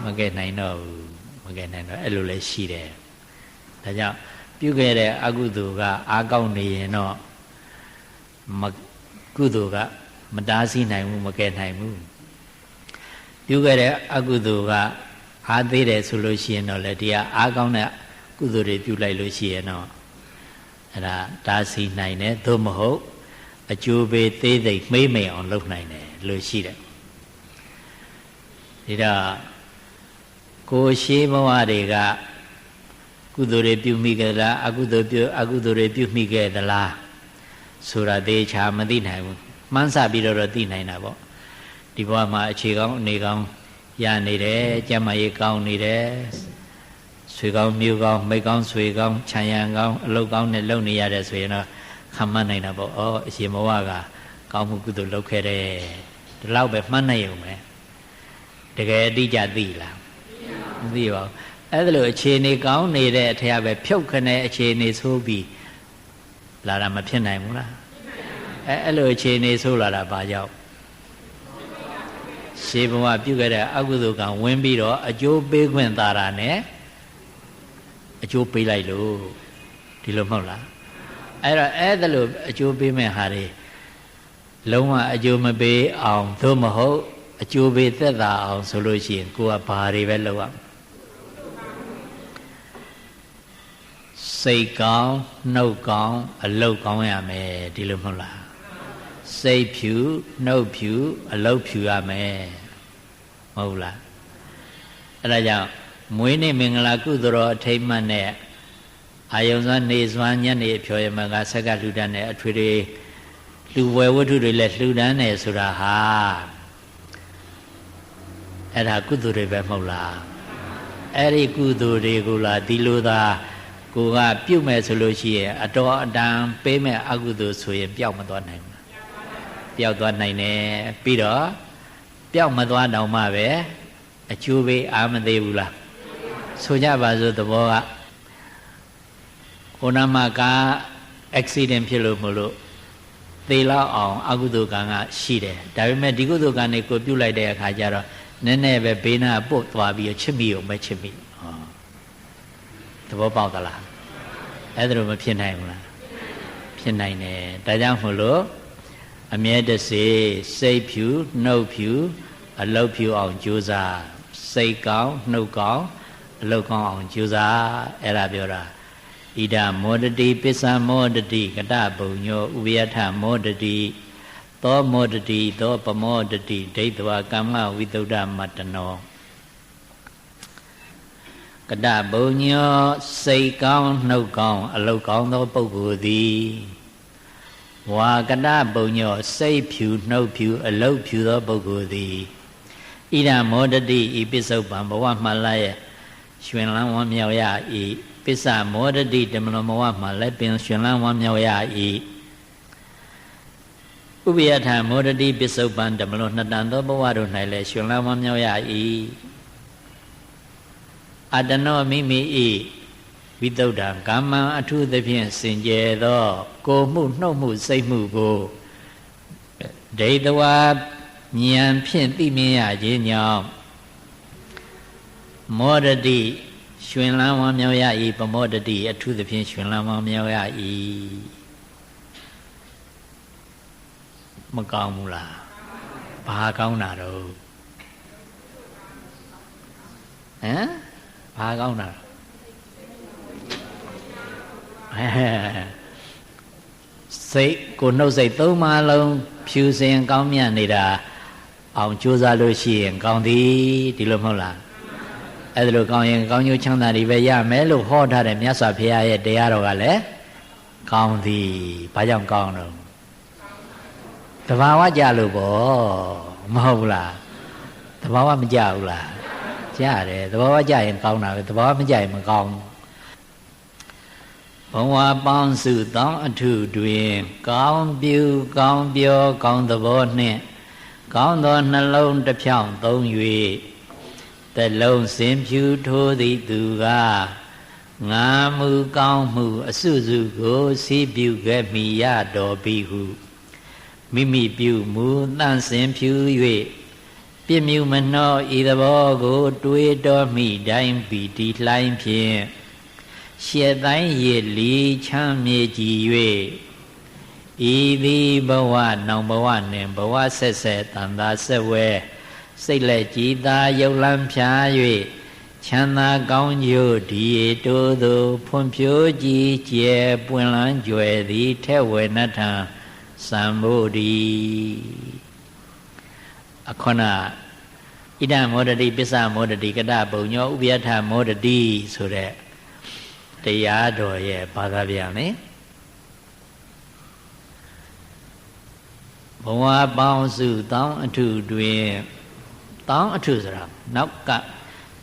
မကယ်နိုင်တော့ဘူးမကယ်နိုင်တော့အဲ့လိုလည်းရှိတယ်ဒါကြောင့်ပြုခဲ့တဲ့အကုသိုလ်ကအားကောင်းနေရင်တော့ကုသိုလ်ကမတားဆီးနိုင်ဘူးမကယ်နိုင်ဘူးပြုခဲ့တဲ့အကုသိုလ်ကအားသေးတယ်ဆိုလို့ရှိရင်တော့လေဒီကအားကောင်းတဲ့ကုသိုလ်တွေပြုလိုက်လို့ရှိရင်တော့အဲ့ဒါတားဆီးနိုင်တယ်သို့မဟုတ်အကျိုးပေးသေးသိမှိမ့်မိန်အောင်လုပ်နိုင်တယ်လို့ရှိတယ်ဒီတော့ကိုရှိဘဝတွေကကုသိုလ်တွေပြုမိခဲ့လားအကုသိုလ်တွေပြုမိခဲ့သလားဆိုတာသေချာမသိနိုင်ဘူးမှန်းဆပြီးတော့သိနိုင်တာပေါ့ဒီဘဝမှာအခြေကောင်းအနေကောင်းရနေတယ်ကျမ်းမာရေးကောင်းနေတယ်ဆွေကောင်းမျိုးကောင်းမိတ်ကောင်းဆွေကောင်းခြံရံကောင်းအလုပ်ကောင်းနဲ့လုပ်နေရတယ်ဆိုရင်တော့ခံမှန်းနိုင်တာပေါ့ဩအရှင်ဘဝကကောင်းမှုကုသိုလ်လုပ်ခဲ့တယ်ဒီလောက်ပဲမှန်းနိုင်ရုံပဲတကယ်အတိအကျသိလားမသိပါဘူးအဲ့ဒါလို့အခြေအနေကောင်းနေတဲ့အထက်ပဲဖြုတ်ခနဲ့အခြေအနေဆိုးပြီးလာတာမဖြစ်နိုင်ဘူးလားအဲ့လိုအခြေအနေဆိုးလာတာဘာကြောင့်ရှေးဘဝပြုခဲ့တဲ့အကုသိုလ်ကဝင်ပြီးတော့အကျိုးပေးခွင့်သာတာနဲ့အကျိုးပေးလိုက်လို့ဒီလိုမဟုတ်လားအဲ့တော့အဲ့ဒါလို့အကျိုးပေးမဲ့ဟာတွေလုံးဝအကျိုးမပေးအောင်သို့မဟုတ်အကျိုးပေးသက်သာအောင်ဆိုလို့ရှိရင်ကိုကဘာတွေပဲလုပ်ရစိတ်ကောင်းနှုတ်ကောင်းအလုပ်ကောင်းရမယ်ဒီလိုမဟုတ်လားစိတ်ဖြူနှုတ်ဖြူအလုပ်ဖြူရမယ်မဟုတ်လားအဲ့ဒါကြောင့်မွေးနေ့မင်္ဂလာကုသိုလ်တော်အထိမ်းမှတ်နဲ့အာယုံစွမ်းနေစွမ်းညနေအဖျော်ရမကဆက်ကလှူဒန်းတဲ့အထွေတွေလူဝယ်ဝတ္ထုတွေလည်းလှူဒန်းတယ်ဆိုတာဟာအဲ့ဒါကုသိုလ်တွေပဲမဟုတ်လားအဲ့ဒီကုသိုလ်တွေကိုလားဒီလိုသာကိုကပြုတ်မဲ့ဆိုလို့ရှိရင်အတော်အတန်ပေးမဲ့အကုသိုလ်ဆိုရင်ပျောက်မသွားနိုင်ဘူးပျောက်သွားနိုင်တယ်ပြီးတော့ပျောက်မသွားတော့မှပဲအကျိုးပေးအားမသေးဘူးလားဆိုကြပါစို့သဘောကဟိုနာမှာကား accident ဖြစ်လို့မလို့သေလောက်အောင်အကုသိုလ်ကံကရှိတယ်ဒါပေမဲ့ဒီကုသိုလ်ကံကိုပြုတ်လိုက်တဲ့အခါကျတော့နည်းနည်းပဲဘေးနာပုတ်သွားပြီးချစ်မိအောင်ပဲချစ်မိသဘောပေါက်သလားအဲ့ဒါလိုမဖြစ်နိုင်ဘူးလား ဖြစ်နိုင်တယ်ဒါကြောင့်မို့လို့အမြဲတစေစိတ်ဖြူနှုတ်ဖြူအလုပ်ဖြူအောင်ကြိုးစားစိတ်ကောင်းနှုတ်ကောင်းအလုပ်ကောင်းအောင်ကြိုးစားအဲ့ဒါပြောတာဣဒမောတတိပစ္စမောတတိကတဘုံညောဥပယထမောတတိသောမောတတိသောပမောတတိဒိဋ္ဌဝကမ္မဝိသုဒ္ဓမတ္တနောကတဘုံညောစိတ်ကောင်းနှုတ်ကောင်းအလုပ်ကောင်းသောပုဂ္ဂိုလ်သည်ဝါကတဘုံညောစိတ်ဖြူနှုတ်ဖြူအလုပ်ဖြူသောပုဂ္ဂိုလ်သည်ဣဒမောတတိဤပစ္စုပန်ဘဝမှလည်းရွှင်လန်းဝမ်းမြောက်ရ၏ပစ္စမောတတိတမလဘဝမှလည်းပင်ရွှင်လန်းဝမ်းမြောက်ရ၏ဥပယထမောတတိပစ္စုပန်တမလနှစ်တန်သောဘဝတို့၌လည်းရွှင်လန်းဝမ်းမြောက်ရ၏အတနောမိမိ၏ဝိသုဒ္ဓကာမံအထုသဖြင့်စင်ကြယ်သောကိုမှုနှုတ်မှုစိတ်မှုကိုဒိဋ္ဌဝါဉာဏ်ဖြင့်သိမြင်ရခြင်းကြောင့်မောတတိရွှင်လန်းဝမ်းမြောက်ရ၏ပမောတတိအထုသဖြင့်ရွှင်လန်းဝမ်းမြောက်ရ၏မကောင်းဘူးလားဘာကောင်းတာတော့ဟမ်ဘာကောင်းတာစိတ်ကိုနှုတ်စိတ်သုံးပါးလုံးဖြူစင်ကောင်းမြတ်နေတာအောင်ကြိုးစားလို့ရှိရင်ကောင်းသည်ဒီလိုမဟုတ်လားအဲ့ဒါလိုကောင်းရင်ကောင်းကျိုးချမ်းသာတွေပဲရမယ်လို့ဟောထားတဲ့မြတ်စွာဘုရားရဲ့တရားတော်ကလည်းကောင်းသည်ဘာကြောင့်ကောင်းတော့တဘာဝကြလို့ပေါ့မဟုတ်လားတဘာဝမကြဘူးလားကြတယ်တဘာဝကြရင်ကောင်းတာပဲတဘာဝမကြရင်မကောင်းဘဝပေါင်းစုတောင်းအထုတွင်ကောင်းပြုကောင်းပြောကောင်းသဘောနှင့်ကောင်းသောနှလုံးတစ်ဖြောင်းသုံး၍တလုံးစင်ဖြူထိုးသည့်သူကငါမူကောင်းမှုအစုစုကိုစီးပြုခဲ့မိရတော်ပြီဟုမိမိပြုမူတန့်စင်ဖြူ၍ပြည့်မြူမနှောဤသဘောကိုတွေးတော်မိတိုင်းပီတိလှိုင်းဖြင့်ရှေ့တိုင်းရည်လီချမ်းမြေကြည်၍ဤသည်ဘဝနောင်ဘဝနှင့်ဘဝဆက်ဆက်တန်သာဆက်ဝဲစိတ်လက်ကြည်သာယုတ်လန်းဖြာ၍ချမ်းသာကောင်းကျိုးဒီတိုးသို့ဖွံ့ဖြိုးကြည်ကျယ်ပွင့်လန်းကြွယ်သည်ထဲဝေနထံသံဘုဒ္ဓီအခုနဣဒမောတတိပစ္စမောတတိကတဘုံညောဥပယထမောတတိဆိုတဲ့တရားတော်ရဲ့ဘာသာပြန်လေဘဝပေါင်းစုတောင်းအထုတွင်တောင်းအထုဆိုတာနောက်က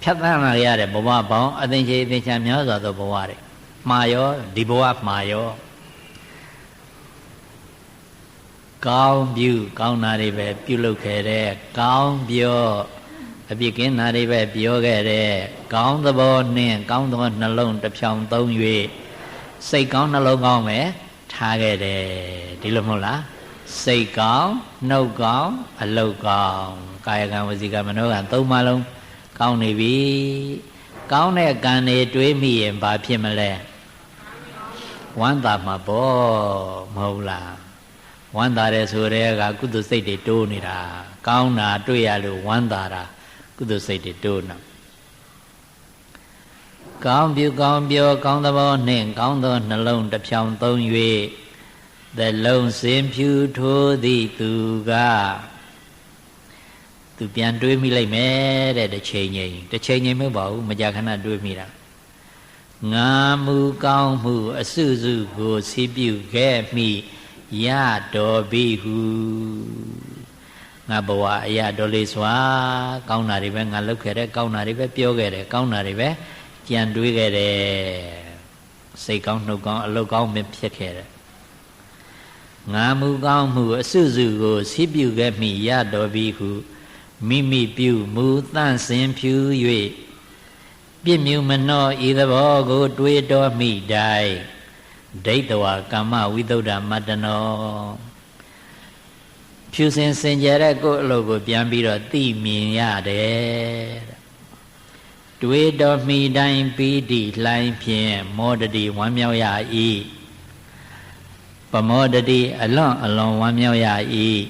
ဖြတ်သန်းလာရတဲ့ဘဝပေါင်းအသင်္ချေအသင်္ချာများစွာသောဘဝတွေမှာရောဒီဘဝမှာရောကောင်းပြုကောင်းတာတွေပဲပြုလုပ်ခဲ့တဲ့ကောင်းပြောအပြစ်ကင်းတာတွေပဲပြောခဲ့တဲ့ကောင်းသဘောနှင့်ကောင်းသောနှလုံးတစ်ဖြောင်းသုံး၍စိတ်ကောင်းနှလုံးကောင်းပဲထားခဲ့တယ်ဒီလိုမဟုတ်လားစိတ်ကောင်းနှုတ်ကောင်းအလုပ်ကောင်းကာယကံဝစီကံမနောကံသုံးပါလုံးကောင်းနေပြီကောင်းတဲ့ကံတွေတွေးမိရင်ဘာဖြစ်မလဲဝမ်းသာမှာပေါ့မဟုတ်လားဝမ်းသာတယ်ဆိုတဲ့ကကုသိုလ်စိတ်တွေတိုးနေတာကောင်းတာတွေ့ရလို့ဝမ်းသာတာကုသိုလ်စိတ်တွေတိုးနေကောင်းပြုကောင်းပြောကောင်းသဘောနှင့်ကောင်းသောနှလုံးတစ်ဖြောင်းသုံး၍သလုံးစင်ဖြူထိုးသည့်သူကသူပြန်တွေးမိလိုက်မယ်တဲ့တစ်ချိန်ချင်းမဟုတ်ပါဘူးမကြာခဏတွေးမိတာငါမူကောင်းမှုအစုစုကိုစီးပြုခဲ့မိရတော်ပြီဟုငါဘဝအရာတော်လေးစွာကောင်းတာတွေပဲငါလုပ်ခဲ့တယ်ကောင်းတာတွေပဲပြောခဲ့တယ်ကောင်းတာတွေပဲကြံတွေးခဲ့တယ်စိတ်ကောင်းနှုတ်ကောင်းအလုပ်ကောင်းပဲဖြစ်ခဲ့တယ်ငါမူကောင်းမှုအစုစုကိုစီးပြုခဲ့မိရတော်ပြီဟုမိမိပြုမူတန့်စင်ဖြူ၍ပြည့်မြူမနှောဤသဘောကိုတွေးတော်မိတိုင်းဒိဋ္ဌဝါကမ္မဝိသုဒ္ဓမတ္တနောဖြူစင်စင်ကြယ်တဲ့ကိုယ်အလုပ်ကိုပြန်ပြီးတော့သိမြင်ရတယ်တွေးတော်မိတိုင်းပီတိလှိုင်းဖြင့်မောတတိဝမ်းမြောက်ရ၏ ပမောတတိအလွန်အလွန်ဝမ်းမြောက်ရ၏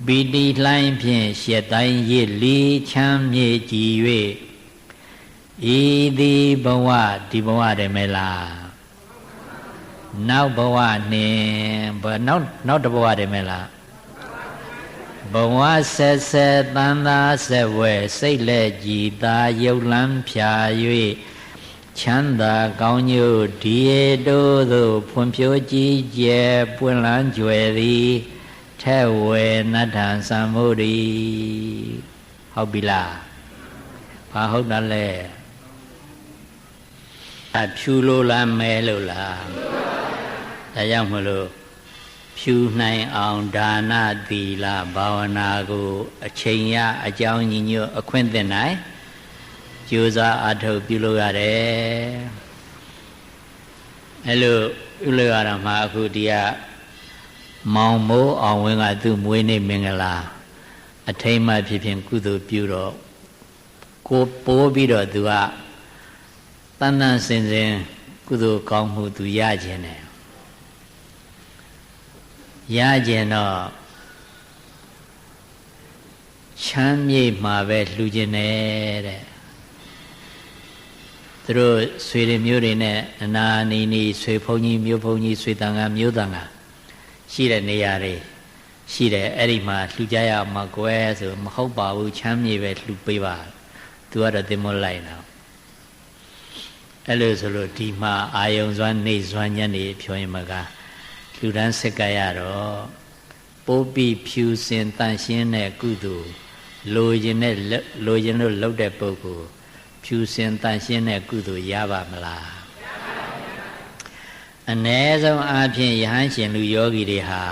ပီတိလှိုင်းဖြင့်ရှက်တိုင်းရစ်လီချမ်းမြေကြည်၍ဤသည်ဘဝဒီဘဝတည်းမလားနောက်ဘဝနှင့်နောက်တဘဝတည်းမလားဘဝဆက်ဆက်တန်သာဆက်ဝဲစိတ်လက်ကြည်သာရုပ်လန်းဖြာ၍ချမ်းသာကောင်းညို့ဒီတိုးသို့ဖွံ့ဖြိုးကြည်ကျယ်ပွင့်လန်းကြွယ်သည်ထဲဝေနတ္ထံသံမုဒိဟုတ်ပြီလားဘာဟုတ်တယ်လဲအဖြူလို့လားမဲလို့လားဒါကြောင့်မလို့ဖြူနိုင်အောင်ဒါနသီလဘာဝနာကိုအချိန်ရအကြောင်းညီညွတ်အခွင့်သင်နိုင်ကြိုးစားအထောက်ပြုလို့ရတယ်အဲ့လိုပြုလို့ရတာမှအခုဒီကမောင်မိုးအောင်ဝင်းကသူ့မွေးနေ့မင်္ဂလာအထိမ်းအမှတ်ဖြစ်ဖြင့်ကုသိုလ်ပြုတော့ကိုပိုးပြီးတော့သူကတန်တန်စင်စင်ကုသိုလ်ကောင်းမှုသူရခြင်းတယ်ရခြင်းတော့ချမ်းမြေ့မှာပဲလှူခြင်းတယ်တဲ့သူတို့ဆွေတွေမျိုးတွေနဲ့အနာနီနီဆွေဖုန်းကြီးမျိုးဖုန်းကြီးဆွေတန်ကမျိုးတန်ကရှိတဲ့နေရာတွေရှိတယ်အဲ့ဒီမှာလှူကြရမှာကွယ်ဆိုမဟုတ်ပါဘူးချမ်းမြေ့ပဲလှူပေးပါသူကတော့သင်္ဘောလိုက်တော့အဲ့လိုဆိုလို့ဒီမှာအာယုံစွမ်းနေစွမ်းညံ့နေဖြောရင်မကလူတန်းစက်ကရတော့ပိုးပြီးဖြူစင်တန်ရှင်းတဲ့ကုသိုလ်လိုချင်လို့လုပ်တဲ့ပုဂ္ဂိုလ်ဖြူစင်တန်ရှင်းတဲ့ကုသိုလ်ရပါမလားအ ਨੇ ဆုံးအားဖြင့်ယဟန်ရှင်လူယောဂီတွေဟာ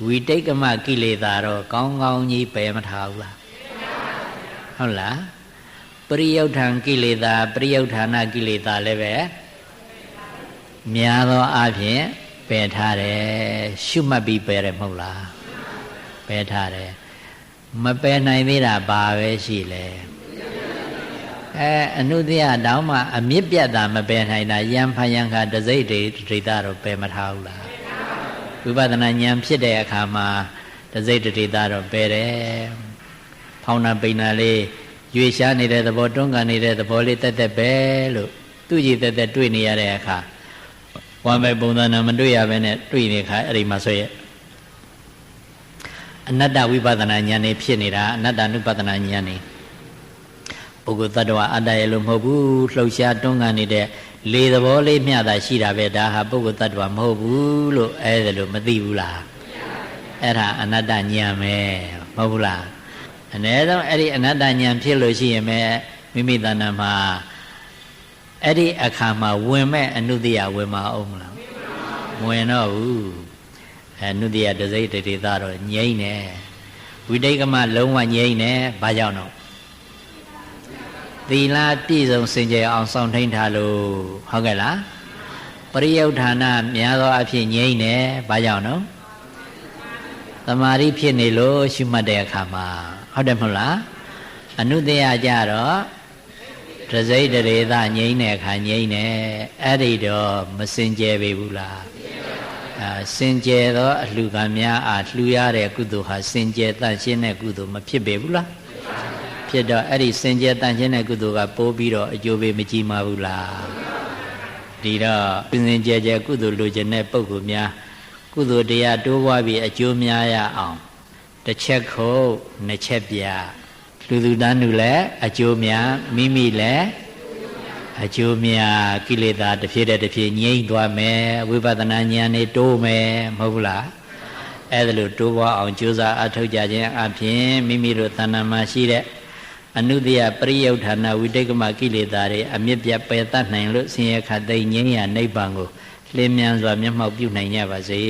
ဝိတိတ်ကမကိလေသာတော့ကောင်းကောင်းကြီးပယ်မထားဘူးလားဟုတ်လားပရိယုဋ္ဌံကိလေသာပရိယုဋ္ဌာဏကိလေသာလည်းပဲများသောအားဖြင့်ပယ်ထားတယ်ရှုမှတ်ပြီးပယ်တယ်မဟုတ်လားပယ်ထားတယ်မပယ်နိုင်သေးတာဘာပဲရှိလဲအနုတ္တိယတောင်းမှအမြင့်ပြတ်တာမပယ်နိုင်တာယံဖယံခတစိတ်တွေဒိဋ္ဌတော့ပယ်မထားဘူးလားဝိပဿနာဉာဏ်ဖြစ်တဲ့အခါမှာတစိတ်ဒိဋ္ဌတော့ပယ်တယ်ဖောင်းနာပိန်နာလေးရွေရှားနေတဲ့သဘောတွန်းကန်နေတဲ့သဘောလေးတက်တက်ပဲလို့သူ့ကြည့်တက်တက်တွေ့နေရတဲ့အခါဝမ်းပဲပုံသဏ္ဍာန်မတွေ့ရဘဲနဲ့တွေ့နေခါအဲ့ဒီမှာဆိုရဲ့အနတ္တဝိပဿနာဉာဏ်နေဖြစ်နေတာအနတ္တနုပဿနာဉာဏ်နေပုဂ္ဂိုလ်တ attva အတ္တရဲ့လို့မဟုတ်ဘူးလှုပ်ရှားတွန်းကန်နေတဲ့လေသဘောလေးမျှတာရှိတာပဲဒါဟာပုဂ္ဂိုလ်တ attva မဟုတ်ဘူးလို့အဲ့ဒါလို့မသိဘူးလားအဲ့ဒါအနတ္တဉာဏ်ပဲမဟုတ်ဘူးလားအ ਨੇ ဆုံးအဲ့ဒီအနတ္တဉာဏ်ဖြစ်လို့ရှိရင်မိမိတဏ္ဍာမှာအဲ့ဒီအခါမှာဝင်မဲ့အနုတ္တိယဝင်မအောင်မလားမဝင်တော့ဘူးအနုတ္တိယတစိတ်တတိသားတော့ငြိမ့်နေဝိတိတ်ကမလုံးဝငြိမ့်နေဘာကြောင့်တော့သီလပြည့်စုံစင်ကြယ်အောင်ဆောင်ထိန်ထားလို့ဟုတ်ကဲ့လားပရိယုဋ္ဌာဏများသောအဖြစ်ငြိမ့်နေဘာကြောင့်တော့သမာဓိဖြစ်နေလို့ရှုမှတ်တဲ့အခါမှာဟုတ်တယ်မဟုတ်လားအနုတ္တိယကြတော့တစိတ်တရေသငြိမ့်တဲ့အခါငြိမ့်နေအဲ့ဒီတော့မစင်ကြယ်ပေဘူးလားစင်ကြယ်သောအလှူခံများအားလှူရတဲ့ကုသိုလ်ဟာစင်ကြယ်တန့်ရှင်းတဲ့ကုသိုလ်မဖြစ်ပေဘူးလားဖြစ်တော့အဲ့ဒီစင်ကြယ်တန့်ရှင်းတဲ့ကုသိုလ်ကပိုးပြီးတော့အကျိုးပေးမကြီးမှာဘူးလားဒီတော့စင်ကြယ်ကြယ်ကုသိုလ်လိုချင်တဲ့ပုဂ္ဂိုလ်များကုသိုလ်တရားတိုးပွားပြီးအကျိုးများရအောင်တစ်ချက်ခုတ်နှစ်ချက်ပြလူသူတန်းလူလည်းအကျိုးများမိမိလည်းအကျိုးများကိလေသာတစ်ဖြည်းတစ်ဖြည်းငြိမ့်သွားမယ်ဝိပဿနာဉာဏ်နဲ့တိုးမယ်မဟုတ်ဘူးလားအဲ့ဒါလို့တိုးပွားအောင်ကြိုးစားအထောက်ကြခြင်းအပြင်မိမိတို့တဏ္ဍာမှာရှိတဲ့အနုတ္တိယပရိယုဋ္ဌာဏဝိတိတ်ကမကိလေသာတွေအမြင့်ပြတ်ပယ်တတ်နိုင်လို့ဆင်းရဲခတ်သိမ်းငြိမ်းရာနိဗ္ဗာန်ကိုလင်းမြန်စွာမျက်မှောက်ပြုနိုင်ကြပါစေ